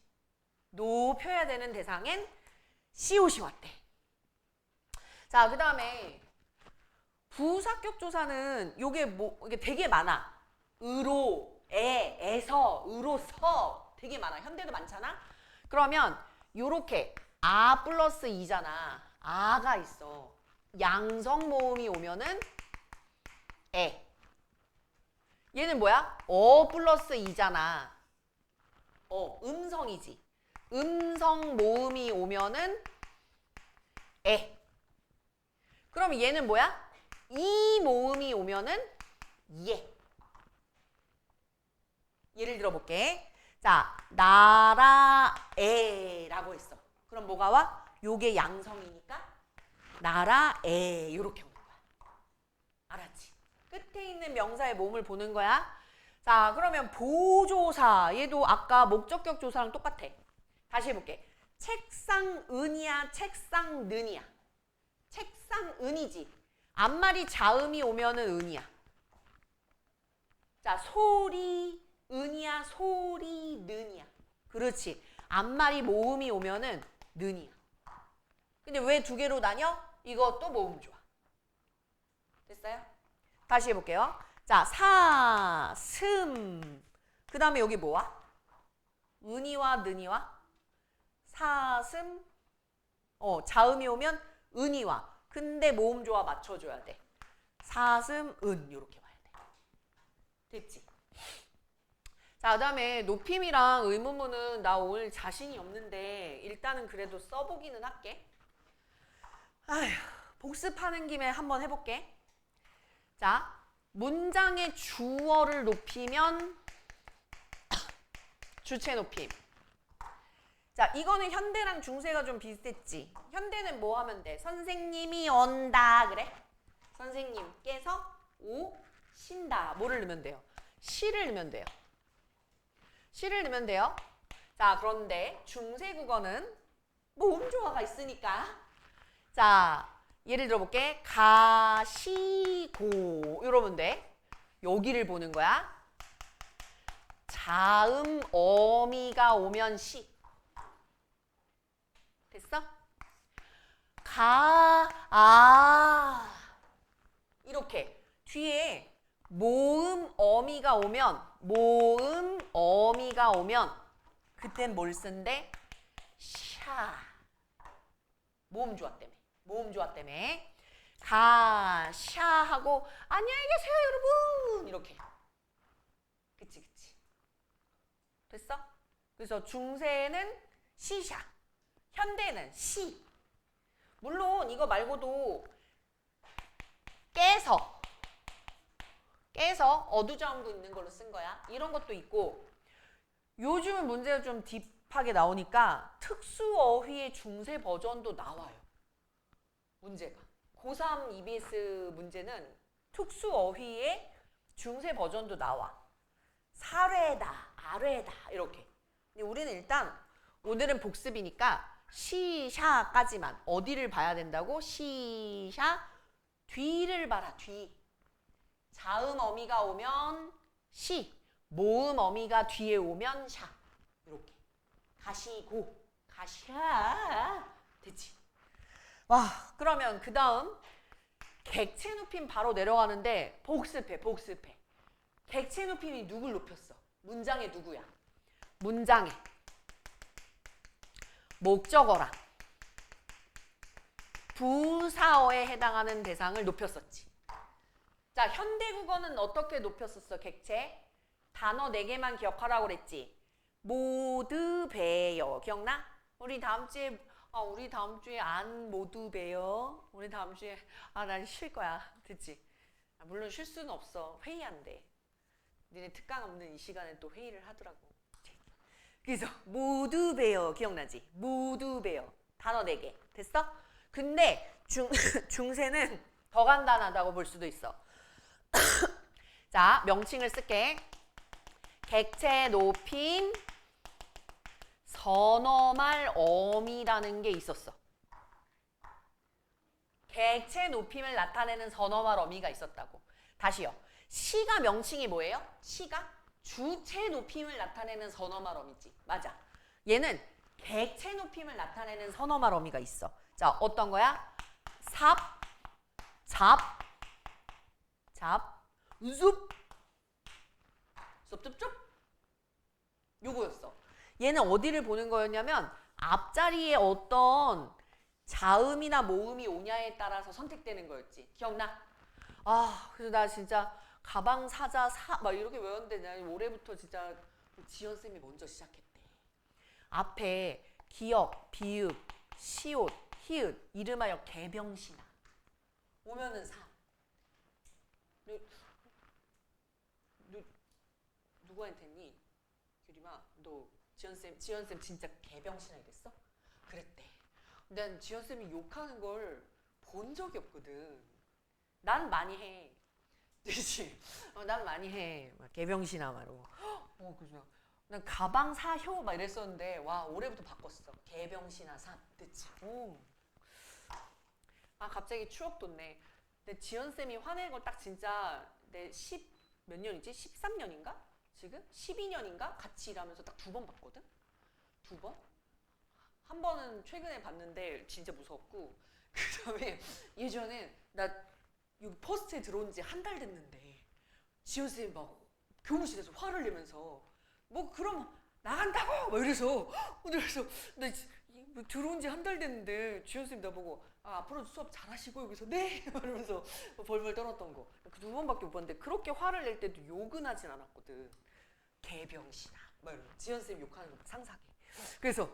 높여야 되는 대상엔 시옷이 왔대. 자, 그 다음에 부사격 조사는 이게 되게 많아. 으로, 에서, 으로서 되게 많아. 현대도 많잖아. 그러면 요렇게 아 플러스 이잖아. 아가 있어. 양성 모음이 오면은 에. 얘는 뭐야? 어 플러스 이잖아. 음성이지. 음성 모음이 오면은 에. 그럼 얘는 뭐야? 이 모음이 오면은 예. 예를 들어볼게. 자, 나라에라고 했어. 그럼 뭐가 와? 요게 양성이니까 나라에 요렇게 오는 거야. 알았지? 끝에 있는 명사의 모음을 보는 거야. 자, 그러면 보조사. 얘도 아까 목적격 조사랑 똑같아. 다시 해볼게. 책상은이야, 책상는이야. 책상은이지. 앞말이 자음이 오면은 은이야. 자, 소리 은이야, 소리 는이야. 그렇지. 앞말이 모음이 오면은 는이야. 근데 왜 두 개로 나뉘어? 이것도 모음 좋아. 됐어요? 다시 해볼게요. 자, 사슴. 그 다음에 여기 뭐야? 은이와 는이와 사슴. 자음이 오면 은이와. 근데 모음 조화 맞춰줘야 돼. 사슴, 은 이렇게 와야 돼. 됐지? 자, 그 다음에 높임이랑 의문문은 나 오늘 자신이 없는데 일단은 그래도 써보기는 할게. 아휴, 복습하는 김에 한번 해볼게. 자, 문장의 주어를 높이면 주체 높임. 자, 이거는 현대랑 중세가 좀 비슷했지. 현대는 뭐 하면 돼? 선생님이 온다 그래? 선생님께서 오신다. 뭐를 넣으면 돼요? 시를 넣으면 돼요. 시를 넣으면 돼요. 자, 그런데 중세 국어는 모음 조화가 있으니까. 자, 예를 들어볼게. 가시고 이러면 돼. 여기를 보는 거야. 자음 어미가 오면 시. 됐어? 이렇게 뒤에 모음 어미가 오면 그땐 뭘 쓴대? 샤. 모음 조화 때문에 가샤 하고 안녕히 계세요 여러분 이렇게. 그치. 됐어? 그래서 중세는 시샤, 현대는 시. 물론 이거 말고도 깨서 어두자음도 있는 걸로 쓴 거야. 이런 것도 있고 요즘은 문제가 좀 딥하게 나오니까 특수어휘의 중세 버전도 나와요. 문제가. 고3 EBS 문제는 특수어휘의 중세 버전도 나와. 사례다, 아뢰다 이렇게. 근데 우리는 일단 오늘은 복습이니까 시샤까지만. 어디를 봐야 된다고? 시샤 뒤를 봐라. 뒤. 자음 어미가 오면 시, 모음 어미가 뒤에 오면 샤. 이렇게. 가시고, 가샤. 됐지? 와, 그러면 그 다음 객체 높임 바로 내려가는데 복습해. 객체 높임이 누굴 높였어? 문장의 누구야? 문장의 목적어랑 부사어에 해당하는 대상을 높였었지. 자, 현대국어는 어떻게 높였었어? 객체? 단어 4개만 기억하라고 그랬지. 모두 배요. 기억나? 우리 다음 주에 안 모두 배요. 우리 다음 주에 난 쉴 거야. 듣지? 물론 쉴 수는 없어. 회의한대. 니네 특강 없는 이 시간에 또 회의를 하더라고. 그래서 모두 배요. 기억나지? 모두 배요. 단어 4개. 됐어? 근데 중세는 더 간단하다고 볼 수도 있어. 자, 명칭을 쓸게. 객체 높임 선어말 어미라는 게 있었어. 객체 높임을 나타내는 선어말 어미가 있었다고. 다시요. 시가 명칭이 뭐예요? 시가 주체 높임을 나타내는 선어말 어미지. 맞아. 얘는 객체 높임을 나타내는 선어말 어미가 있어. 자, 어떤 거야? 삽, 잡, 숲, 숲. 요거였어. 얘는 어디를 보는 거였냐면 앞자리에 어떤 자음이나 모음이 오냐에 따라서 선택되는 거였지. 기억나? 그래서 나 진짜 가방 사자 막 이렇게 외웠는데 나 올해부터 진짜 지연쌤이 먼저 시작했대. 앞에 기역, 비읍, 시옷, 히읗, 이름하여 개병신아 오면은 사. 누구한테 했니? 규림아, 너 지연쌤 진짜 개병신아 이랬어? 그랬대. 난 지연쌤이 욕하는 걸 본 적이 없거든. 난 많이 해. 그치? 난 많이 해. 막 개병신아 말고. 그죠. 난 가방 사효 막 이랬었는데 와 올해부터 바꿨어. 개병신아 사. 됐지? 갑자기 추억 돋네. 근데 지연쌤이 화낸 걸 딱 진짜 내 몇 년이지? 13년인가? 지금? 12년인가? 같이 일하면서 딱 2번 봤거든? 2번? 한 번은 최근에 봤는데 진짜 무서웠고 그 다음에 예전에 나 여기 퍼스트에 들어온 지 한 달 됐는데 지연쌤이 막 교무실에서 화를 내면서 뭐 그럼 나간다고! 막 이래서 나 들어온 지 한 달 됐는데 지연쌤이 나보고 앞으로 수업 잘하시고 여기서 네! 이러면서 벌벌 떨었던 거. 그 2번밖에 못 봤는데 그렇게 화를 낼 때도 욕은 하진 않았거든. 개병신아 막 이러면 지연쌤 욕하는 거 상상해. 그래서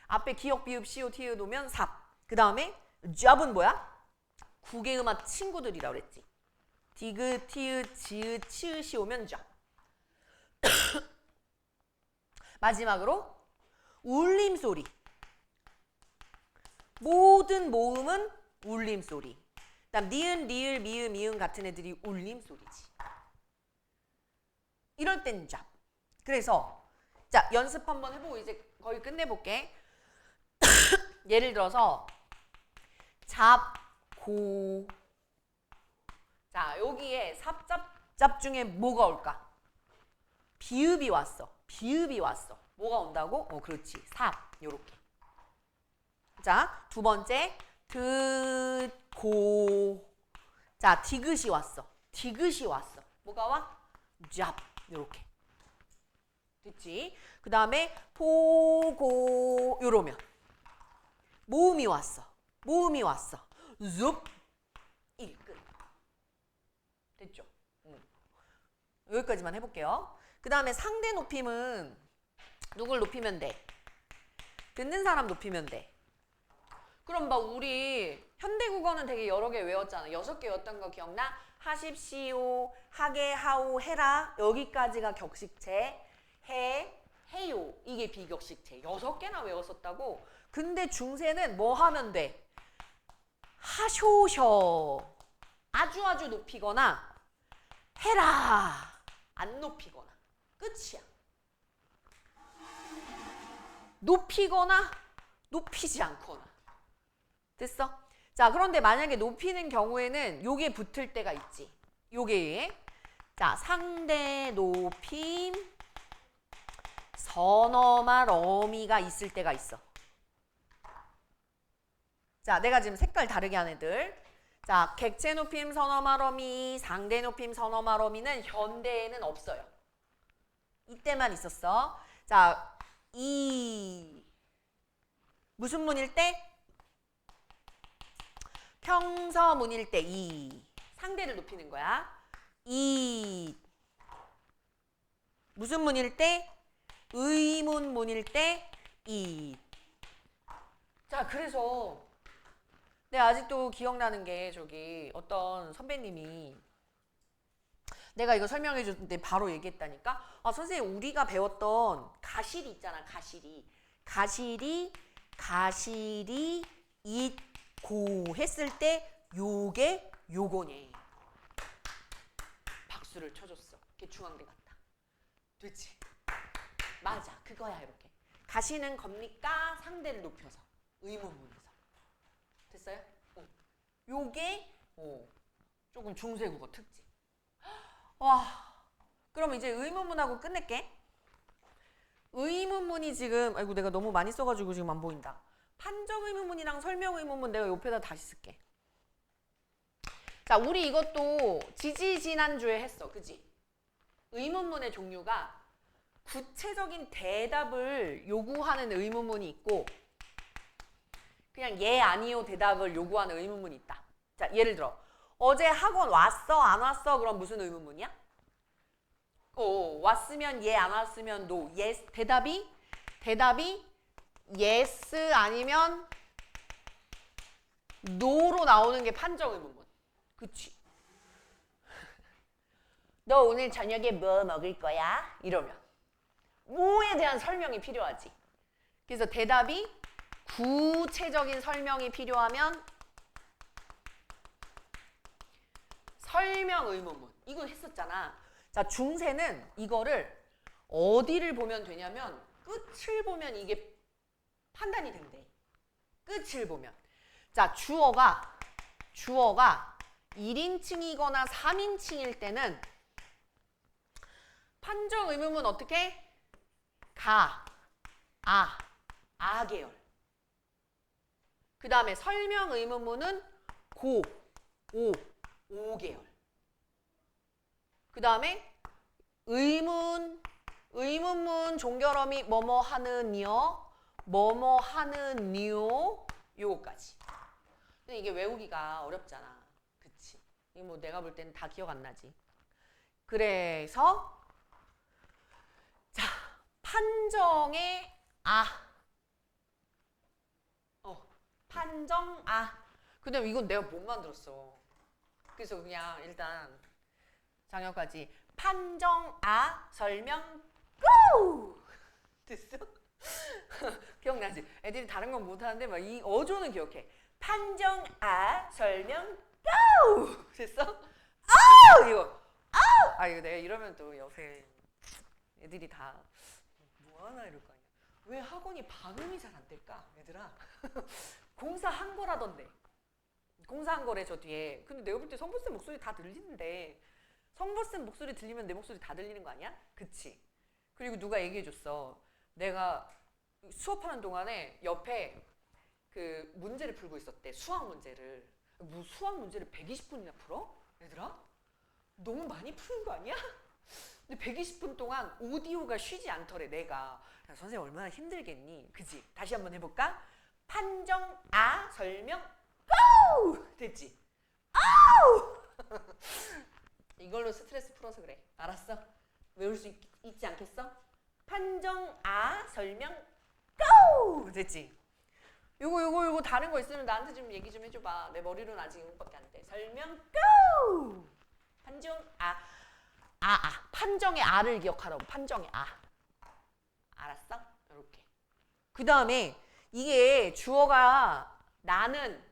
앞에 기역, 비읍, 시옷, 히읗 오면 삽. 그 다음에 잡은 뭐야? 국외음악 친구들이라고 그랬지. 디귿, 티읕, 지읒, 치읒이 오면 잡. 마지막으로 울림소리. 모든 모음은 울림소리. 그다음 니은, 리을, 미음, 이응 같은 애들이 울림소리지. 이럴 땐 잡. 그래서 자 연습 한번 해보고 이제 거의 끝내볼게. 예를 들어서 잡고. 자 여기에 삽잡잡 중에 뭐가 올까? 비읍이 왔어. 뭐가 온다고? 그렇지. 삽. 요렇게. 자, 2번째 듣고. 자, 디귿이 왔어. 뭐가 와? 잡. 요렇게. 됐지? 그 다음에 보고 요러면 모음이 왔어. 줍. 이 끝. 됐죠? 여기까지만 해볼게요. 그 다음에 상대 높임은 누굴 높이면 돼? 듣는 사람 높이면 돼. 그럼 막 우리 현대국어는 되게 여러 개 외웠잖아. 6개였던 거 기억나? 하십시오, 하게, 하오, 해라. 여기까지가 격식체. 해요. 이게 비격식체. 6개나 외웠었다고. 근데 중세는 뭐 하면 돼? 하쇼셔. 아주 높이거나 해라. 안 높이거나. 끝이야. 높이거나 높이지 않거나. 됐어? 자, 그런데 만약에 높이는 경우에는 요게 붙을 때가 있지. 요게. 자, 상대 높임 선어말 어미가 있을 때가 있어. 자, 내가 지금 색깔 다르게 한 애들. 자, 객체 높임 선어말 어미, 상대 높임 선어말 어미는 현대에는 없어요. 이때만 있었어. 자, 무슨 문일 때? 평서문일 때 상대를 높이는 거야. 무슨 문일 때? 의문문일 때 이. 자, 그래서 내가 아직도 기억나는 게 저기 어떤 선배님이 내가 이거 설명해 줬는데 바로 얘기했다니까. 아, 선생님 우리가 배웠던 가실이 있잖아. 가실이 있고 했을 때 요게 요거네. 박수를 쳐줬어. 걔 중앙대 같다. 됐지? 맞아. 그거야. 이렇게. 가시는 겁니까? 상대를 높여서. 의문문에서. 됐어요? 요게 조금 중세국어 특징. 와, 그럼 이제 의문문하고 끝낼게. 의문문이 지금 아이고 내가 너무 많이 써가지고 지금 안 보인다. 판정 의문문이랑 설명 의문문 내가 옆에다 다시 쓸게. 자, 우리 이것도 지지난주에 했어. 그지? 의문문의 종류가 구체적인 대답을 요구하는 의문문이 있고 그냥 예, 아니요 대답을 요구하는 의문문이 있다. 자, 예를 들어 어제 학원 왔어? 안 왔어? 그럼 무슨 의문문이야? 왔으면 예, 안 왔으면 no. yes, 대답이 yes 아니면 no로 나오는 게 판정 의문문. 그치? 너 오늘 저녁에 뭐 먹을 거야? 이러면 뭐에 대한 설명이 필요하지. 그래서 대답이 구체적인 설명이 필요하면 설명 의문문. 이거 했었잖아. 자, 중세는 이거를 어디를 보면 되냐면 끝을 보면 이게 판단이 된대. 끝을 보면. 자, 주어가 1인칭이거나 3인칭일 때는 판정 의문문 어떻게? 아 계열. 그 다음에 설명 의문문은 오 계열. 그 다음에 의문문 종결어미 뭐뭐 하느니요, 요거까지. 근데 이게 외우기가 어렵잖아. 그치? 이거 뭐 내가 볼 때는 다 기억 안 나지. 그래서 자, 판정의 판정 근데 이건 내가 못 만들었어. 그래서 그냥 일단 장여까지 판정 설명 고! 됐어? 기억나지? 애들이 다른 건 못하는데 막 이 어조는 기억해. 판정 설명 고! 됐어? 이거 이거 내가 이러면 또 옆에 애들이 다 뭐하나 이럴 거 아니야. 왜 학원이 발음이 잘 안 될까 얘들아? 공사한 거라던데. 공사한 거래 저 뒤에. 근데 내가 볼 때 성보쌤 목소리 다 들리는데 성보쌤 목소리 들리면 내 목소리 다 들리는 거 아니야? 그치? 그리고 누가 얘기해줬어. 내가 수업하는 동안에 옆에 그 문제를 풀고 있었대. 수학 문제를. 뭐 수학 문제를 120분이나 풀어? 얘들아? 너무 많이 푸는 거 아니야? 근데 120분 동안 오디오가 쉬지 않더래. 내가. 야, 선생님 얼마나 힘들겠니? 그치? 다시 한번 해볼까? 판정 설명 고! 됐지? 이걸로 스트레스 풀어서 그래. 알았어? 외울 수 있지 않겠어? 판정 설명 고! 됐지? 요거 다른 거 있으면 나한테 좀 얘기 좀 해줘봐. 내 머리로는 아직 이거밖에 안 돼. 설명 고! 판정 판정의 를 기억하라고. 판정의 알았어? 이렇게. 그 다음에 이게 주어가 나는,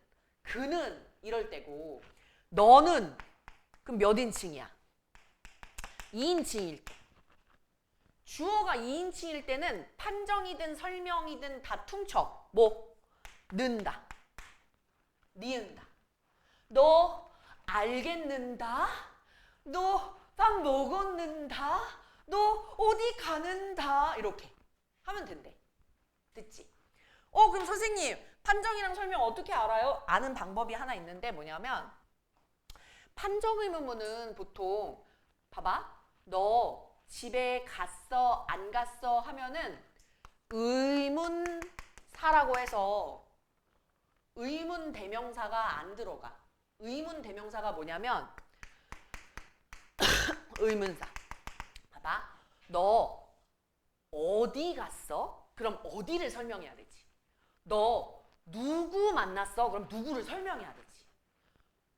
그는 이럴 때고 너는 그럼 몇 인칭이야? 2인칭일 때. 주어가 2인칭일 때는 판정이든 설명이든 다 퉁쳐. 뭐? 는다. 니은다. 너 알겠는다? 너 밥 먹었는다? 너 어디 가는다? 이렇게 하면 된대. 됐지? 그럼 선생님 판정이랑 설명 어떻게 알아요? 아는 방법이 하나 있는데 뭐냐면 판정 의문문은 보통 봐봐. 너 집에 갔어? 안 갔어? 하면은 의문사라고 해서 의문 대명사가 안 들어가. 의문 대명사가 뭐냐면 의문사. 봐봐. 너 어디 갔어? 그럼 어디를 설명해야 되지. 너 누구 만났어? 그럼 누구를 설명해야 되지.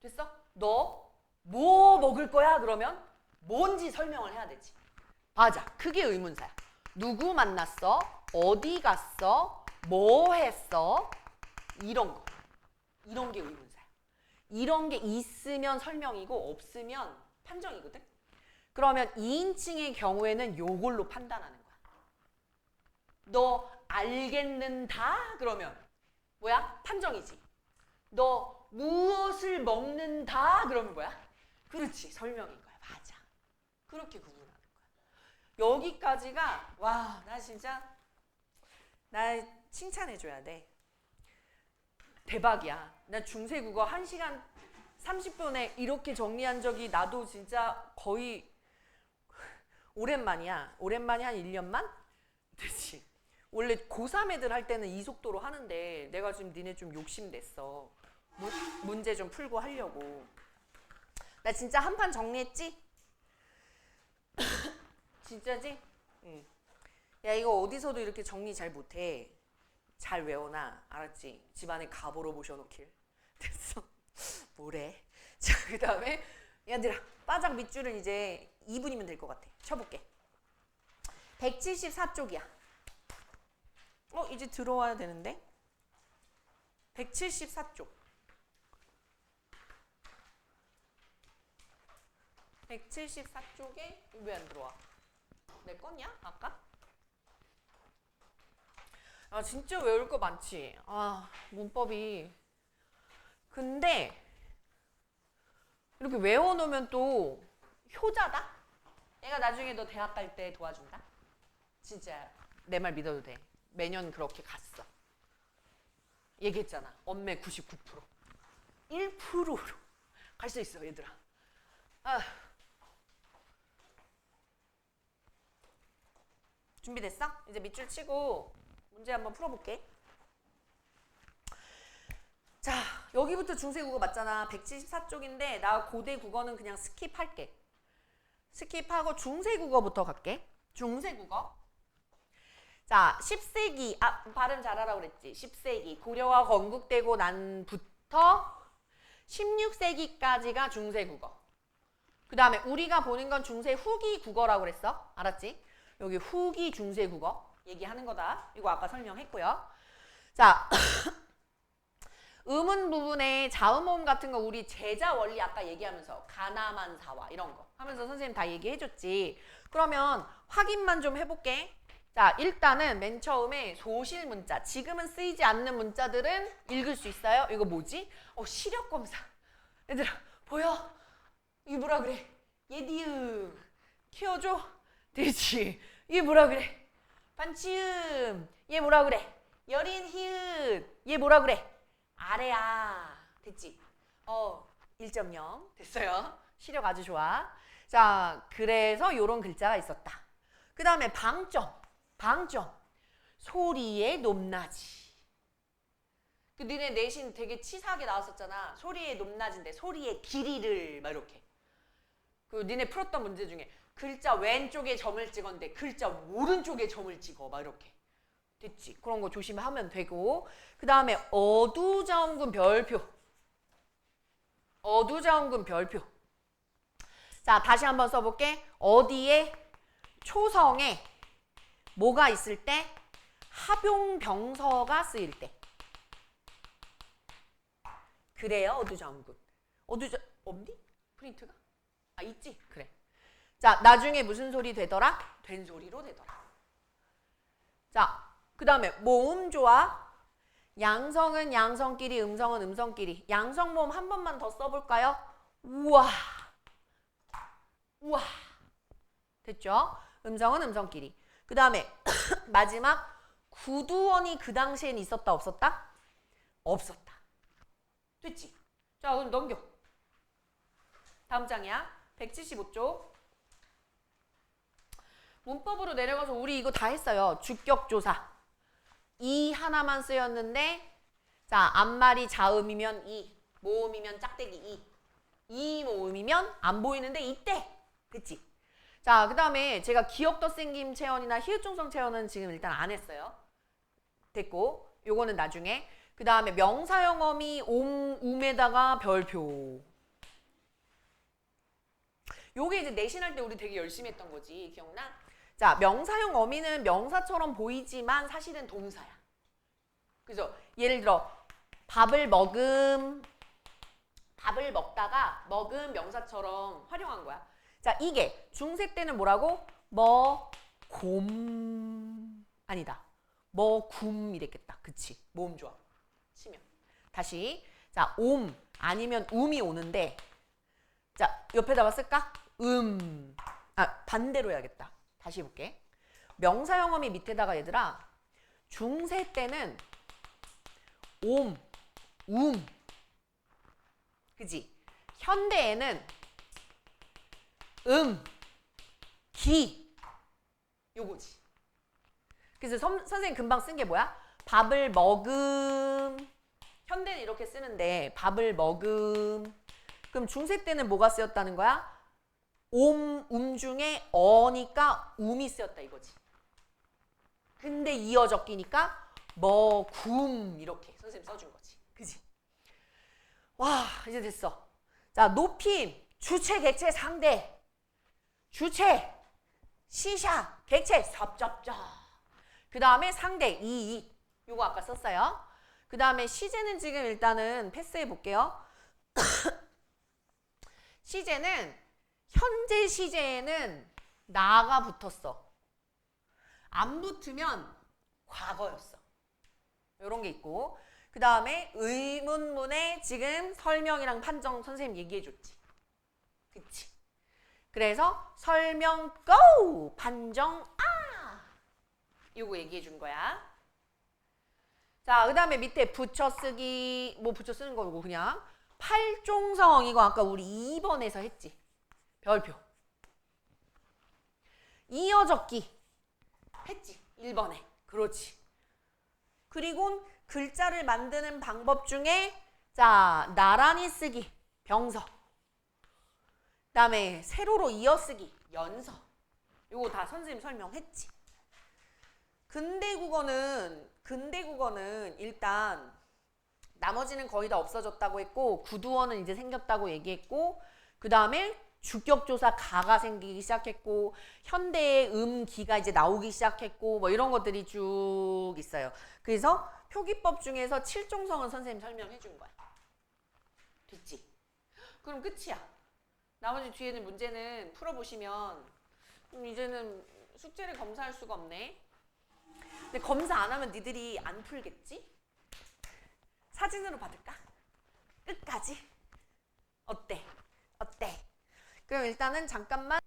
됐어? 너 뭐 먹을 거야? 그러면 뭔지 설명을 해야 되지. 맞아. 그게 의문사야. 누구 만났어? 어디 갔어? 뭐 했어? 이런 거. 이런 게 의문사야. 이런 게 있으면 설명이고 없으면 판정이거든. 그러면 2인칭의 경우에는 요걸로 판단하는 거야. 너 알겠는다? 그러면 뭐야? 판정이지. 너 무엇을 먹는다? 그러면 뭐야? 그렇지. 설명인 거야. 맞아. 그렇게 구분하는 거야. 여기까지가 와, 나 진짜 나 칭찬해줘야 돼. 대박이야. 나 중세국어 1시간 30분에 이렇게 정리한 적이 나도 진짜 거의 오랜만이야. 오랜만이 한 1년만? 됐지. 원래 고3 애들 할 때는 이 속도로 하는데 내가 지금 니네 좀 욕심냈어. 문제 좀 풀고 하려고. 나 진짜 한 판 정리했지? 진짜지? 응. 야, 이거 어디서도 이렇게 정리 잘 못해. 잘 외워놔. 알았지? 집안에 가보로 모셔놓길. 됐어. 뭐래? 자, 그 다음에 얘들아, 바닥 밑줄은 이제 2분이면 될 것 같아. 쳐볼게. 174쪽이야. 이제 들어와야 되는데? 174쪽. 174쪽에 왜 안 들어와? 내 거냐? 아까? 아, 진짜 외울 거 많지. 아, 문법이. 근데 이렇게 외워놓으면 또 효자다? 얘가 나중에 너 대학 갈 때 도와준다? 진짜 내 말 믿어도 돼. 매년 그렇게 갔어. 얘기했잖아. 엄매 99%. 1%로 갈 수 있어, 얘들아. 아. 준비됐어? 이제 밑줄 치고 문제 한번 풀어볼게. 자, 여기부터 중세국어 맞잖아. 174쪽인데 나 고대 국어는 그냥 스킵할게. 스킵하고 중세국어부터 갈게. 중세국어. 자, 10세기. 아, 발음 잘하라고 그랬지. 10세기. 고려가 건국되고 난부터 16세기까지가 중세국어. 그 다음에 우리가 보는 건 중세 후기 국어라고 그랬어. 알았지? 여기 후기 중세국어 얘기하는 거다. 이거 아까 설명했고요. 자, 음운 부분에 자음모음 같은 거 우리 제자 원리 아까 얘기하면서 가나만사와 이런 거 하면서 선생님 다 얘기해줬지. 그러면 확인만 좀 해볼게. 자, 일단은 맨 처음에 소실 문자, 지금은 쓰이지 않는 문자들은 읽을 수 있어요. 이거 뭐지? 시력검사. 얘들아 보여? 이게 뭐라 그래? 예디음 키워줘? 되지. 이게 뭐라 그래? 반치음. 얘 뭐라 그래? 여린 히읗. 얘 뭐라 그래? 아래야. 됐지? 1.0 됐어요. 시력 아주 좋아. 자, 그래서 요런 글자가 있었다. 그 다음에 방점. 방점. 소리의 높낮이. 그 니네 내신 되게 치사하게 나왔었잖아. 소리의 높낮인데 소리의 길이를 막 이렇게. 그 니네 풀었던 문제 중에 글자 왼쪽에 점을 찍었는데 글자 오른쪽에 점을 찍어 막 이렇게. 됐지? 그런 거 조심하면 되고. 그 다음에 어두자원군 별표. 어두자원군 별표. 자, 다시 한번 써볼게. 어디에? 초성에 뭐가 있을 때? 합용병서가 쓰일 때. 그래요, 어두자원군. 없니? 프린트가? 아, 있지? 그래. 자, 나중에 무슨 소리 되더라? 된 소리로 되더라. 자, 그 다음에 모음 조화. 양성은 양성끼리, 음성은 음성끼리. 양성 모음 한 번만 더 써볼까요? 우와. 우와. 됐죠? 음성은 음성끼리. 그 다음에 마지막 구두원이 그 당시엔 있었다 없었다? 없었다. 됐지? 자, 그럼 넘겨. 다음 장이야. 175쪽. 문법으로 내려가서 우리 이거 다 했어요. 주격조사. 이 하나만 쓰였는데, 자, 앞말이 자음이면 이, 모음이면 짝대기 이 모음이면 안 보이는데 이때. 됐지? 자, 그 다음에 제가 기억덧생김 체언이나 히읗중성 체언은 지금 일단 안 했어요. 됐고, 요거는 나중에. 그 다음에 명사형 어미 음에다가 별표. 요게 이제 내신할 때 우리 되게 열심히 했던 거지. 기억나? 자, 명사형 어미는 명사처럼 보이지만 사실은 동사야. 그죠? 예를 들어 밥을 먹다가 먹은 명사처럼 활용한 거야. 자, 이게 중세 때는 뭐라고? 곰 아니다. 굼 이랬겠다. 그치? 모음 좋아. 치면. 다시. 자, 아니면 이 오는데 자, 옆에다가 쓸까? 반대로 해야겠다. 다시 해볼게. 명사형 어미 밑에다가 얘들아 중세 때는 그지? 현대에는 기 요거지. 그래서 선생님 금방 쓴 게 뭐야? 밥을 현대는 이렇게 쓰는데 밥을 그럼 중세 때는 뭐가 쓰였다는 거야? 중에 어니까 이 쓰였다 이거지. 근데 이어 적기니까 이렇게 선생님 써준 거지. 그지? 와, 이제 됐어. 자, 높임, 주체, 객체, 상대. 주체, 시샤, 객체, 섭접적. 그 다음에 상대, 요거 아까 썼어요. 그 다음에 시제는 지금 일단은 패스해 볼게요. 시제는, 현재 시제에는 나가 붙었어. 안 붙으면 과거였어. 요런 게 있고. 그 다음에 의문문에 지금 설명이랑 판정 선생님 얘기해 줬지. 그치? 그래서 설명 go! 판정 요거 얘기해 준 거야. 자, 그 다음에 밑에 붙여쓰기, 붙여 쓰는 거고 그냥. 팔종성 이거 아까 우리 2번에서 했지. 별표. 이어적기 했지. 1번에. 그렇지. 그리고 글자를 만드는 방법 중에 자, 나란히 쓰기, 병서. 그다음에 세로로 이어쓰기, 연서. 요거 다 선생님 설명했지. 근대국어는 일단 나머지는 거의 다 없어졌다고 했고 구두어는 이제 생겼다고 얘기했고 그다음에 주격조사 가가 생기기 시작했고 현대의 기가 이제 나오기 시작했고 뭐 이런 것들이 쭉 있어요. 그래서 표기법 중에서 7종성은 선생님 설명해 준 거야. 됐지? 그럼 끝이야. 나머지 뒤에는 문제는 풀어보시면 이제는 숙제를 검사할 수가 없네. 근데 검사 안 하면 니들이 안 풀겠지? 사진으로 받을까? 끝까지? 어때? 그럼 일단은 잠깐만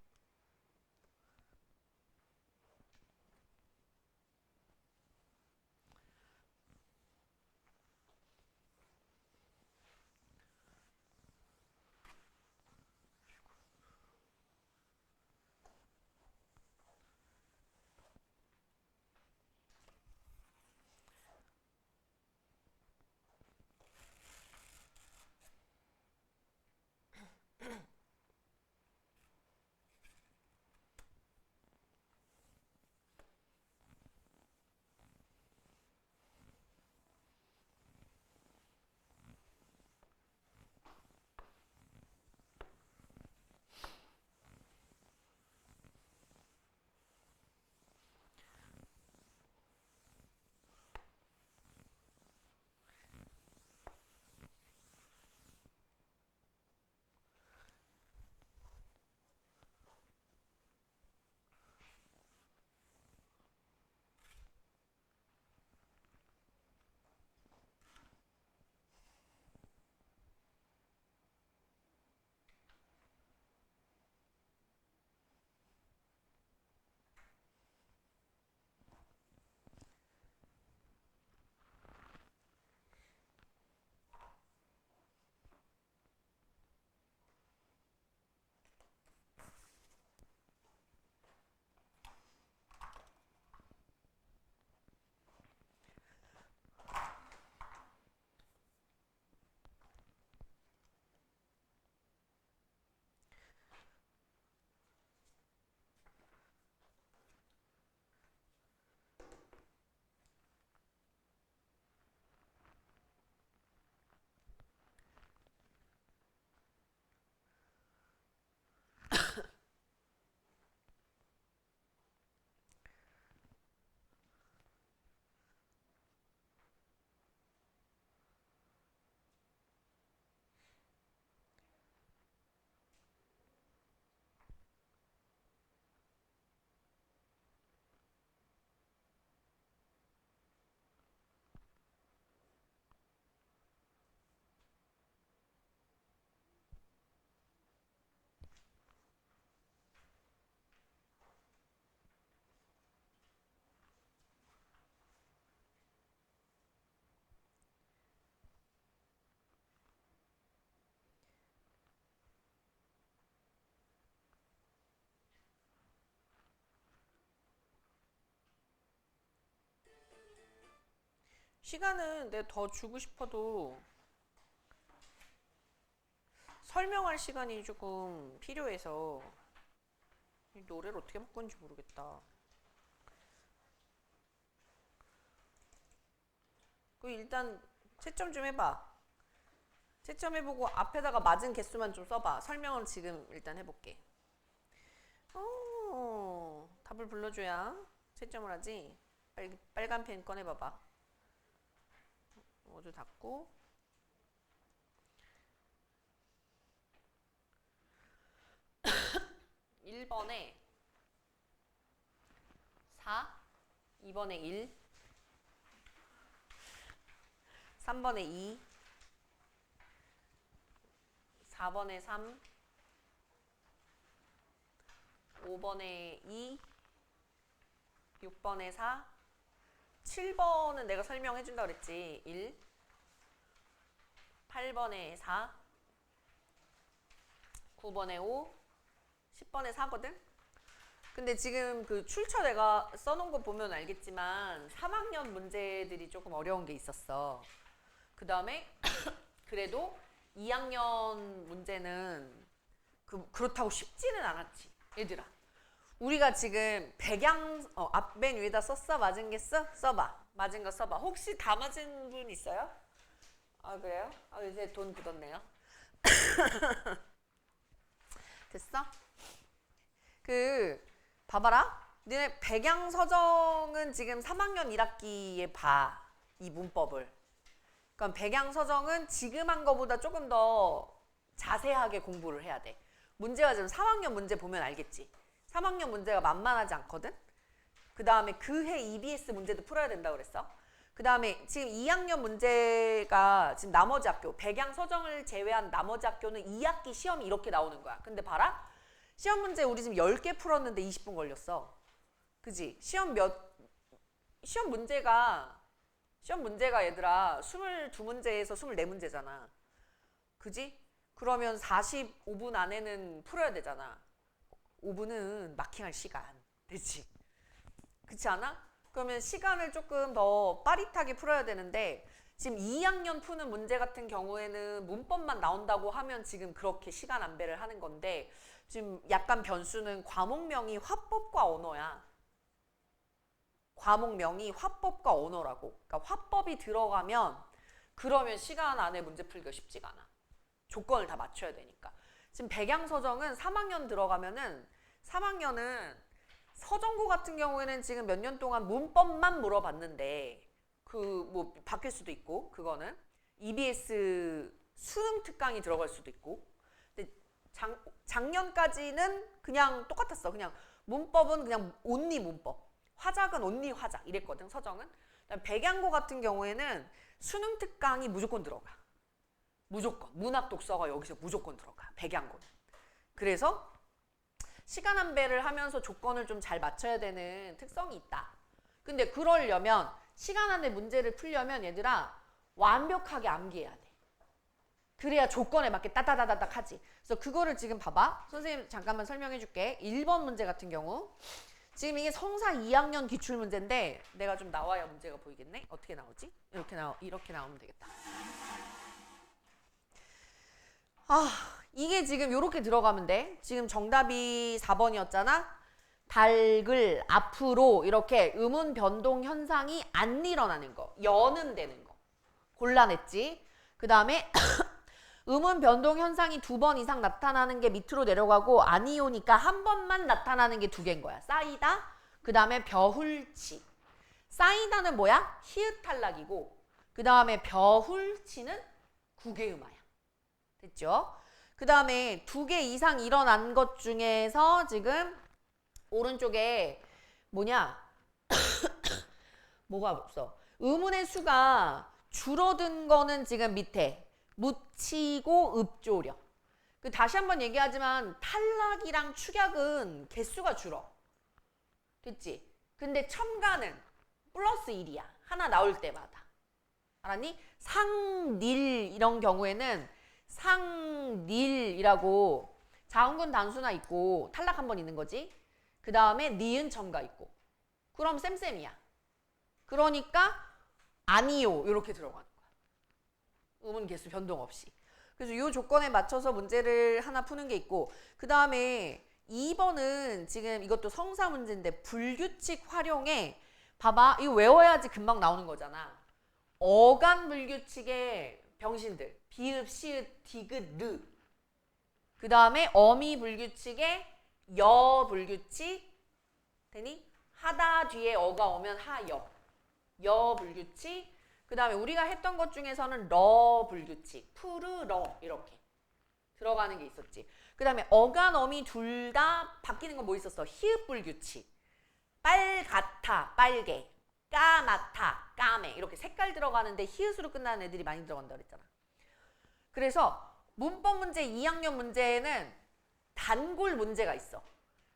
시간은 내가 더 주고 싶어도 설명할 시간이 조금 필요해서 이 노래를 어떻게 바꾸는지 모르겠다. 그 일단 채점 좀 해봐. 채점해보고 앞에다가 맞은 개수만 좀 써봐. 설명은 지금 일단 해볼게. 답을 불러줘야 채점을 하지. 빨간 펜 꺼내봐봐. 모두 닫고. 1번에 4, 2번에 1, 3번에 2, 4번에 3, 5번에 2, 6번에 4, 7번은 내가 설명해준다 그랬지. 1, 8번에 4, 9번에 5, 10번에 4거든? 근데 지금 그 출처 내가 써놓은 거 보면 알겠지만 3학년 문제들이 조금 어려운 게 있었어. 그 다음에 그래도 2학년 문제는 그렇다고 쉽지는 않았지. 얘들아, 우리가 지금 백양 앞맨 위에다 썼어? 맞은 게 써? 써봐. 맞은 거 써봐. 혹시 다 맞은 분 있어요? 아 그래요? 아 이제 돈 굳었네요. 됐어? 봐봐라. 너네 백양서정은 지금 3학년 1학기에 봐. 이 문법을. 그럼 백양서정은 지금 한 거보다 조금 더 자세하게 공부를 해야 돼. 문제가 지금 3학년 문제 보면 알겠지. 3학년 문제가 만만하지 않거든. 그 다음에 그해 EBS 문제도 풀어야 된다고 그랬어. 그 다음에 지금 2학년 문제가 지금 나머지 학교, 백양서정을 제외한 나머지 학교는 2학기 시험이 이렇게 나오는 거야. 근데 봐라. 시험 문제 우리 지금 10개 풀었는데 20분 걸렸어. 그지? 시험 문제가 얘들아 22문제에서 24문제잖아. 그지? 그러면 45분 안에는 풀어야 되잖아. 5분은 마킹할 시간. 되지? 그렇지 않아? 그러면 시간을 조금 더 빠릿하게 풀어야 되는데 지금 2학년 푸는 문제 같은 경우에는 문법만 나온다고 하면 지금 그렇게 시간 안배를 하는 건데 지금 약간 변수는 과목명이 화법과 언어야. 과목명이 화법과 언어라고. 그러니까 화법이 들어가면 그러면 시간 안에 문제 풀기가 쉽지가 않아. 조건을 다 맞춰야 되니까. 지금 백양서정은 3학년 들어가면은 3학년은 서정고 같은 경우에는 지금 몇 년 동안 문법만 물어봤는데 뭐 바뀔 수도 있고 그거는 EBS 수능 특강이 들어갈 수도 있고 근데 작년까지는 그냥 똑같았어. 그냥 문법은 그냥 온리 문법, 화작은 온리 화작 이랬거든. 서정은. 백양고 같은 경우에는 수능 특강이 무조건 들어가. 무조건 문학 독서가 여기서 무조건 들어가. 백양고는. 그래서 시간 안배를 하면서 조건을 좀 잘 맞춰야 되는 특성이 있다. 근데 그러려면 시간 안에 문제를 풀려면 얘들아 완벽하게 암기해야 돼. 그래야 조건에 맞게 따다다다닥 하지. 그래서 그거를 지금 봐봐. 선생님 잠깐만 설명해 줄게. 1번 문제 같은 경우 지금 이게 성사 2학년 기출문제인데 내가 좀 나와야 문제가 보이겠네. 어떻게 나오지? 이렇게 나오면 되겠다. 이게 지금 이렇게 들어가면 돼. 지금 정답이 4번이었잖아. 닭을 앞으로 이렇게 음운 변동 현상이 안 일어나는 거. 여는 되는 거. 곤란했지. 그 다음에 음운 변동 현상이 2번 이상 나타나는 게 밑으로 내려가고 아니오니까 한 번만 나타나는 게 2개인 거야. 쌓이다. 그 다음에 벼훌치. 쌓이다는 뭐야? 히읗 탈락이고 그 다음에 벼훌치는 구개음화야. 됐죠? 그 다음에 2개 이상 일어난 것 중에서 지금 오른쪽에 뭐냐? 뭐가 없어? 의문의 수가 줄어든 거는 지금 밑에 묻히고 읍조려. 다시 한번 얘기하지만 탈락이랑 축약은 개수가 줄어. 됐지? 근데 첨가는 플러스 1이야. 하나 나올 때마다. 알았니? 상닐 이런 경우에는 상닐이라고 자음군 단수나 있고 탈락 한 번 있는 거지. 그 다음에 니은 첨가 있고. 그럼 쌤쌤이야. 그러니까 아니요 이렇게 들어가는 거야. 음운 개수 변동 없이. 그래서 이 조건에 맞춰서 문제를 하나 푸는 게 있고 그 다음에 2번은 지금 이것도 성사 문제인데 불규칙 활용에 봐봐 이거 외워야지 금방 나오는 거잖아. 어간 불규칙의 병신들 비읍, 시읒, 디귿, 르. 그 다음에 어미 불규칙의 여 불규칙 되니? 하다 뒤에 어가 오면 하여. 여 불규칙. 그 다음에 우리가 했던 것 중에서는 러 불규칙. 푸르 러 이렇게 들어가는 게 있었지. 그 다음에 어간 어미 둘 다 바뀌는 건 뭐 있었어? 히읗 불규칙. 빨갛다 빨개. 까맣다 까매. 이렇게 색깔 들어가는데 히읗으로 끝나는 애들이 많이 들어간다 그랬잖아. 그래서 문법 문제 2학년 문제에는 단골 문제가 있어.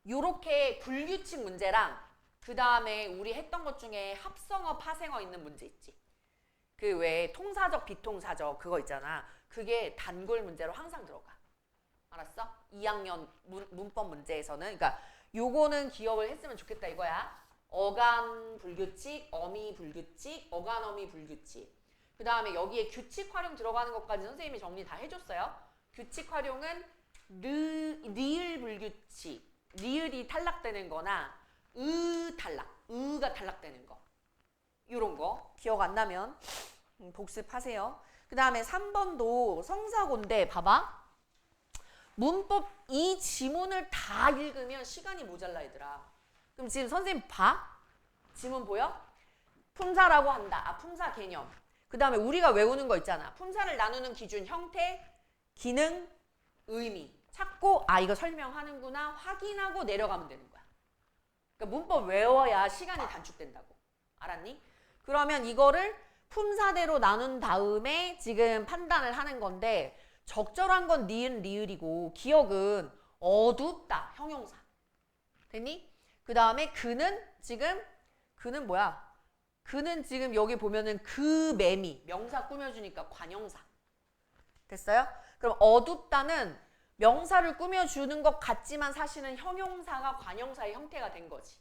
요렇게 불규칙 문제랑 그 다음에 우리 했던 것 중에 합성어, 파생어 있는 문제 있지. 그 외에 통사적, 비통사적 그거 있잖아. 그게 단골 문제로 항상 들어가. 알았어? 2학년 문법 문제에서는. 그러니까 요거는 기억을 했으면 좋겠다 이거야. 어간 불규칙, 어미 불규칙, 어간 어미 불규칙. 그 다음에 여기에 규칙 활용 들어가는 것까지 선생님이 정리 다 해줬어요. 규칙 활용은 리을 불규칙, 리을이 탈락되는 거나 탈락, 가 탈락되는 거. 요런 거 기억 안 나면 복습하세요. 그 다음에 3번도 성사고인데 봐봐. 문법 이 지문을 다 읽으면 시간이 모자라 얘들아. 그럼 지금 선생님 봐? 지문 보여? 품사라고 한다. 품사 개념. 그 다음에 우리가 외우는 거 있잖아. 품사를 나누는 기준, 형태, 기능, 의미. 찾고 이거 설명하는구나 확인하고 내려가면 되는 거야. 그러니까 문법 외워야 시간이 단축된다고. 알았니? 그러면 이거를 품사대로 나눈 다음에 지금 판단을 하는 건데 적절한 건 니은, 리을이고 기억은 어둡다, 형용사. 됐니? 그 다음에 그는 지금 그는 뭐야? 그는 지금 여기 보면은 그 매미 명사 꾸며주니까 관형사. 됐어요? 그럼 어둡다는 명사를 꾸며주는 것 같지만 사실은 형용사가 관형사의 형태가 된 거지.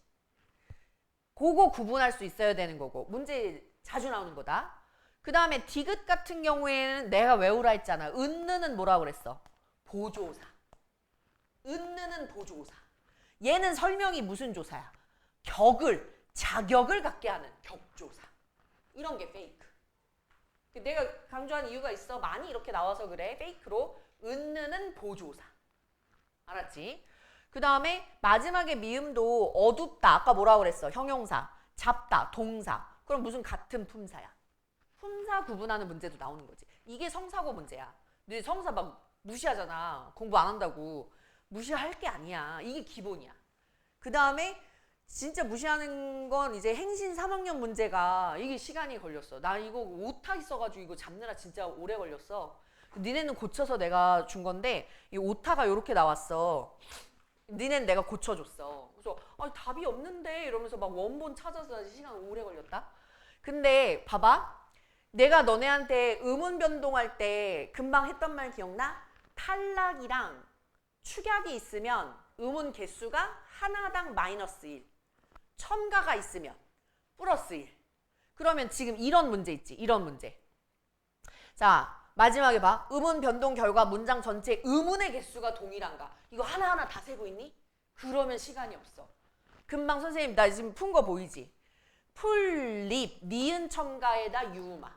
그거 구분할 수 있어야 되는 거고 문제 자주 나오는 거다. 그 다음에 디귿 같은 경우에는 내가 외우라 했잖아. 은느는 뭐라고 그랬어? 보조사. 은느는 보조사. 얘는 설명이 무슨 조사야? 격을, 자격을 갖게 하는 격조사. 이런 게 페이크. 내가 강조하는 이유가 있어. 많이 이렇게 나와서 그래. 페이크로. 은느는 보조사. 알았지? 그 다음에 마지막에 미음도 어둡다. 아까 뭐라고 그랬어? 형용사. 잡다. 동사. 그럼 무슨 같은 품사야. 품사 구분하는 문제도 나오는 거지. 이게 성사고 문제야. 근데 성사 막 무시하잖아. 공부 안 한다고. 무시할 게 아니야. 이게 기본이야. 그 다음에 진짜 무시하는 건 이제 행신 3학년 문제가 이게 시간이 걸렸어. 나 이거 오타 있어가지고 이거 잡느라 진짜 오래 걸렸어. 니네는 고쳐서 내가 준 건데 이 오타가 이렇게 나왔어. 니네는 내가 고쳐줬어. 그래서 답이 없는데 이러면서 막 원본 찾아서 시간 오래 걸렸다. 근데 봐봐. 내가 너네한테 음운 변동할 때 금방 했던 말 기억나? 탈락이랑 축약이 있으면 음운 개수가 하나당 -1. 첨가가 있으면 +1. 그러면 지금 이런 문제 있지. 이런 문제. 자, 마지막에 봐. 음운 변동 결과 문장 전체 음운의 개수가 동일한가? 이거 하나하나 다 세고 있니? 그러면 시간이 없어. 금방 선생님 나 지금 푼 거 보이지? 풀립, 니은 첨가에다 유음아.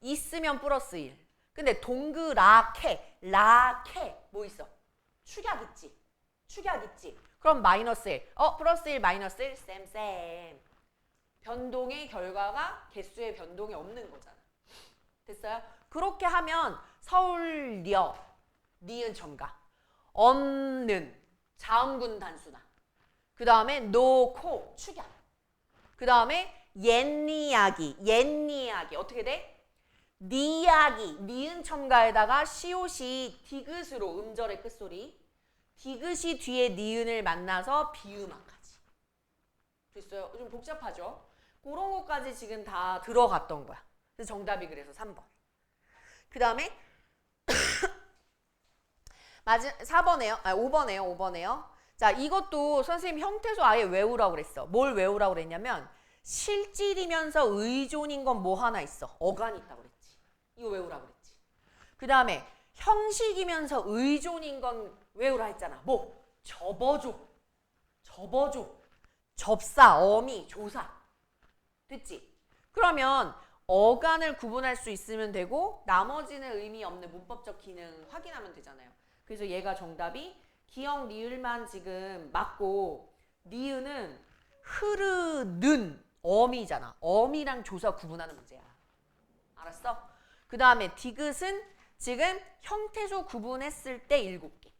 있으면 +1. 근데 동그랗게, 라케 뭐 있어? 축약 있지? 축약 있지? 그럼 -1. +1, -1, 쌤. 변동의 결과가 개수의 변동이 없는 거잖아. 됐어요? 그렇게 하면 서울여, 니은 첨가. 없는, 자음군 단수나. 그 다음에 놓고, 축약. 그 다음에 옛니야기. 어떻게 돼? 니야기, 니은 첨가에다가 시옷이 디귿으로 음절의 끝소리. 디귿이 뒤에 니은을 만나서 비음화까지. 됐어요? 좀 복잡하죠? 그런 것까지 지금 다 들어갔던 거야. 그래서 정답이 그래서 3번. 그 다음에 5번에요. 자, 이것도 선생님 형태소 아예 외우라고 그랬어. 뭘 외우라고 그랬냐면 실질이면서 의존인 건 뭐 하나 있어? 어간이 있다고 그랬지. 이거 외우라 그랬지. 그 다음에 형식이면서 의존인 건 외우라 했잖아. 뭐? 접어줘. 접어줘. 접사, 어미, 조사. 됐지? 그러면 어간을 구분할 수 있으면 되고 나머지는 의미 없는 문법적 기능 확인하면 되잖아요. 그래서 얘가 정답이 기역, 리을만 지금 맞고 니은은 흐르는 어미잖아. 어미랑 조사 구분하는 문제야. 알았어? 그 다음에 디귿은 지금 형태소 구분했을 때 7개.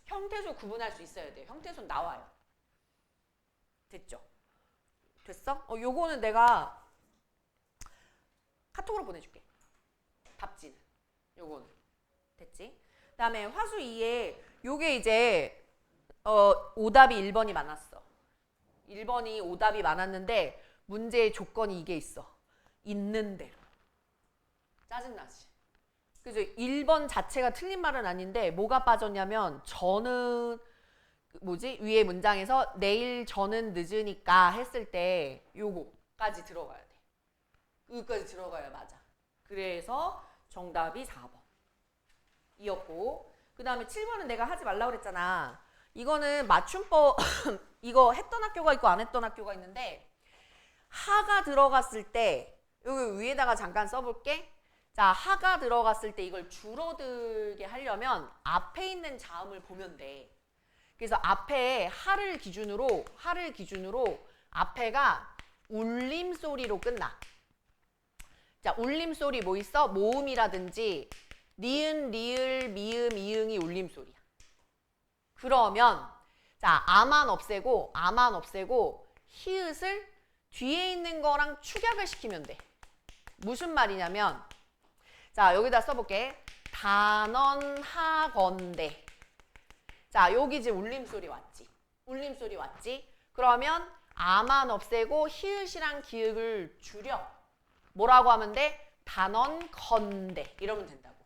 형태소 구분할 수 있어야 돼요. 형태소 나와요. 됐죠? 됐어? 요거는 내가 카톡으로 보내줄게. 답지는. 요거는. 됐지? 그 다음에 화수 2에 요게 이제 오답이 1번이 많았어. 1번이 오답이 많았는데 문제의 조건이 이게 있어. 있는 대로. 짜증나지? 그래서 1번 자체가 틀린 말은 아닌데 뭐가 빠졌냐면 저는 뭐지? 위에 문장에서 내일 저는 늦으니까 했을 때 요거까지 들어가야 돼. 여기까지 들어가야 맞아. 그래서 정답이 4번 이었고 그 다음에 7번은 내가 하지 말라고 그랬잖아. 이거는 맞춤법 이거 했던 학교가 있고 안 했던 학교가 있는데 하가 들어갔을 때 여기 위에다가 잠깐 써볼게. 자, 하가 들어갔을 때 이걸 줄어들게 하려면 앞에 있는 자음을 보면 돼. 그래서 앞에 하를 기준으로 앞에가 울림소리로 끝나. 자, 울림소리 뭐 있어? 모음이라든지 니은, 리을, 미음, 이응이 울림소리야. 그러면 자, 아만 없애고 히읗을 뒤에 있는 거랑 축약을 시키면 돼. 무슨 말이냐면 자, 여기다 써볼게. 단언하건대. 자, 여기 지금 울림소리 왔지? 울림소리 왔지? 그러면 아만 없애고 히읗이랑 기역을 줄여. 뭐라고 하면 돼? 단언건대. 이러면 된다고.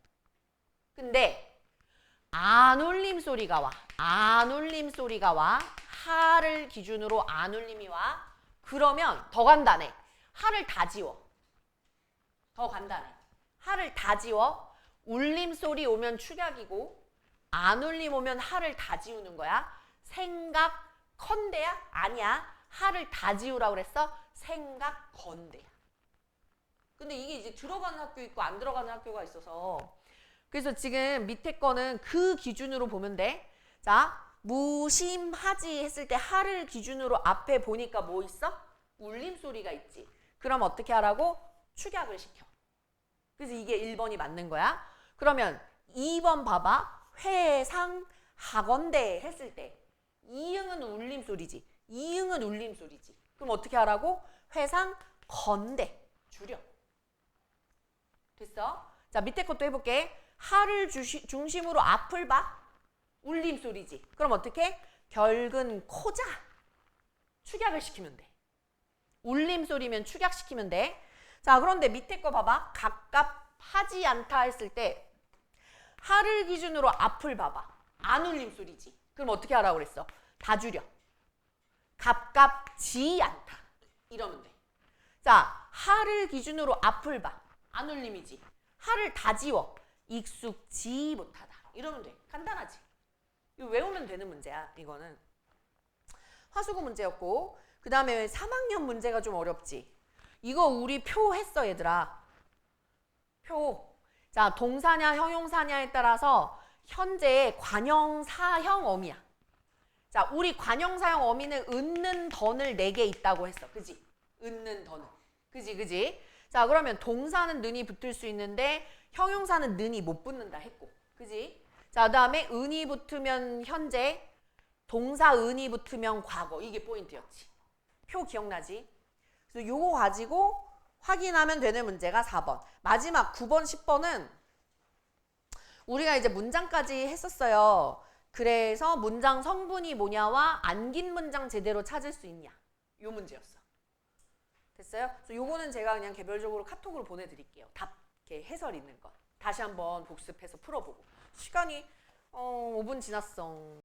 근데 안 울림 소리가 와. 안 울림 소리가 와. 하를 기준으로 안 울림이 와. 그러면 더 간단해. 하를 다 지워. 더 간단해. 하를 다 지워. 울림 소리 오면 축약이고 안 울림 오면 하를 다 지우는 거야. 생각컨대야? 아니야. 하를 다 지우라고 그랬어. 생각건대야. 근데 이게 이제 들어가는 학교 있고 안 들어가는 학교가 있어서 그래서 지금 밑에 거는 그 기준으로 보면 돼. 자, 무심하지 했을 때 하를 기준으로 앞에 보니까 뭐 있어? 울림소리가 있지. 그럼 어떻게 하라고? 축약을 시켜. 그래서 이게 1번이 맞는 거야. 그러면 2번 봐봐. 회상하건대 했을 때 이응은 울림소리지. 이응은 울림소리지. 그럼 어떻게 하라고? 회상건대. 줄여. 됐어? 자, 밑에 것도 해볼게. 하를 중심으로 앞을 봐. 울림소리지. 그럼 어떻게? 결근 코자. 축약을 시키면 돼. 울림소리면 축약시키면 돼. 자, 그런데 밑에 거 봐봐. 갑갑하지 않다 했을 때 하를 기준으로 앞을 봐봐. 안 울림소리지. 그럼 어떻게 하라고 그랬어? 다 줄여. 갑갑지 않다. 이러면 돼. 자, 하를 기준으로 앞을 봐. 안 울림이지. 하를 다 지워. 익숙지 못하다. 이러면 돼. 간단하지. 이거 외우면 되는 문제야. 이거는. 화수구 문제였고 그 다음에 3학년 문제가 좀 어렵지. 이거 우리 표 했어 얘들아. 표. 자, 동사냐 형용사냐에 따라서 현재 관형사형 어미야. 자, 우리 관형사형 어미는 은는 던을 4개 있다고 했어. 그지? 은는 던을. 그지? 자, 그러면 동사는 는이 붙을 수 있는데 형용사는 는이 못 붙는다 했고. 그지? 자, 그 다음에 은이 붙으면 현재, 동사 은이 붙으면 과거. 이게 포인트였지. 표 기억나지? 그래서 요거 가지고 확인하면 되는 문제가 4번. 마지막 9번, 10번은 우리가 이제 문장까지 했었어요. 그래서 문장 성분이 뭐냐와 안긴 문장 제대로 찾을 수 있냐. 요 문제였어. 됐어요? 그래서 요거는 제가 그냥 개별적으로 카톡으로 보내드릴게요. 답, 이렇게 해설 있는 거. 다시 한번 복습해서 풀어보고. 시간이 5분 지났어.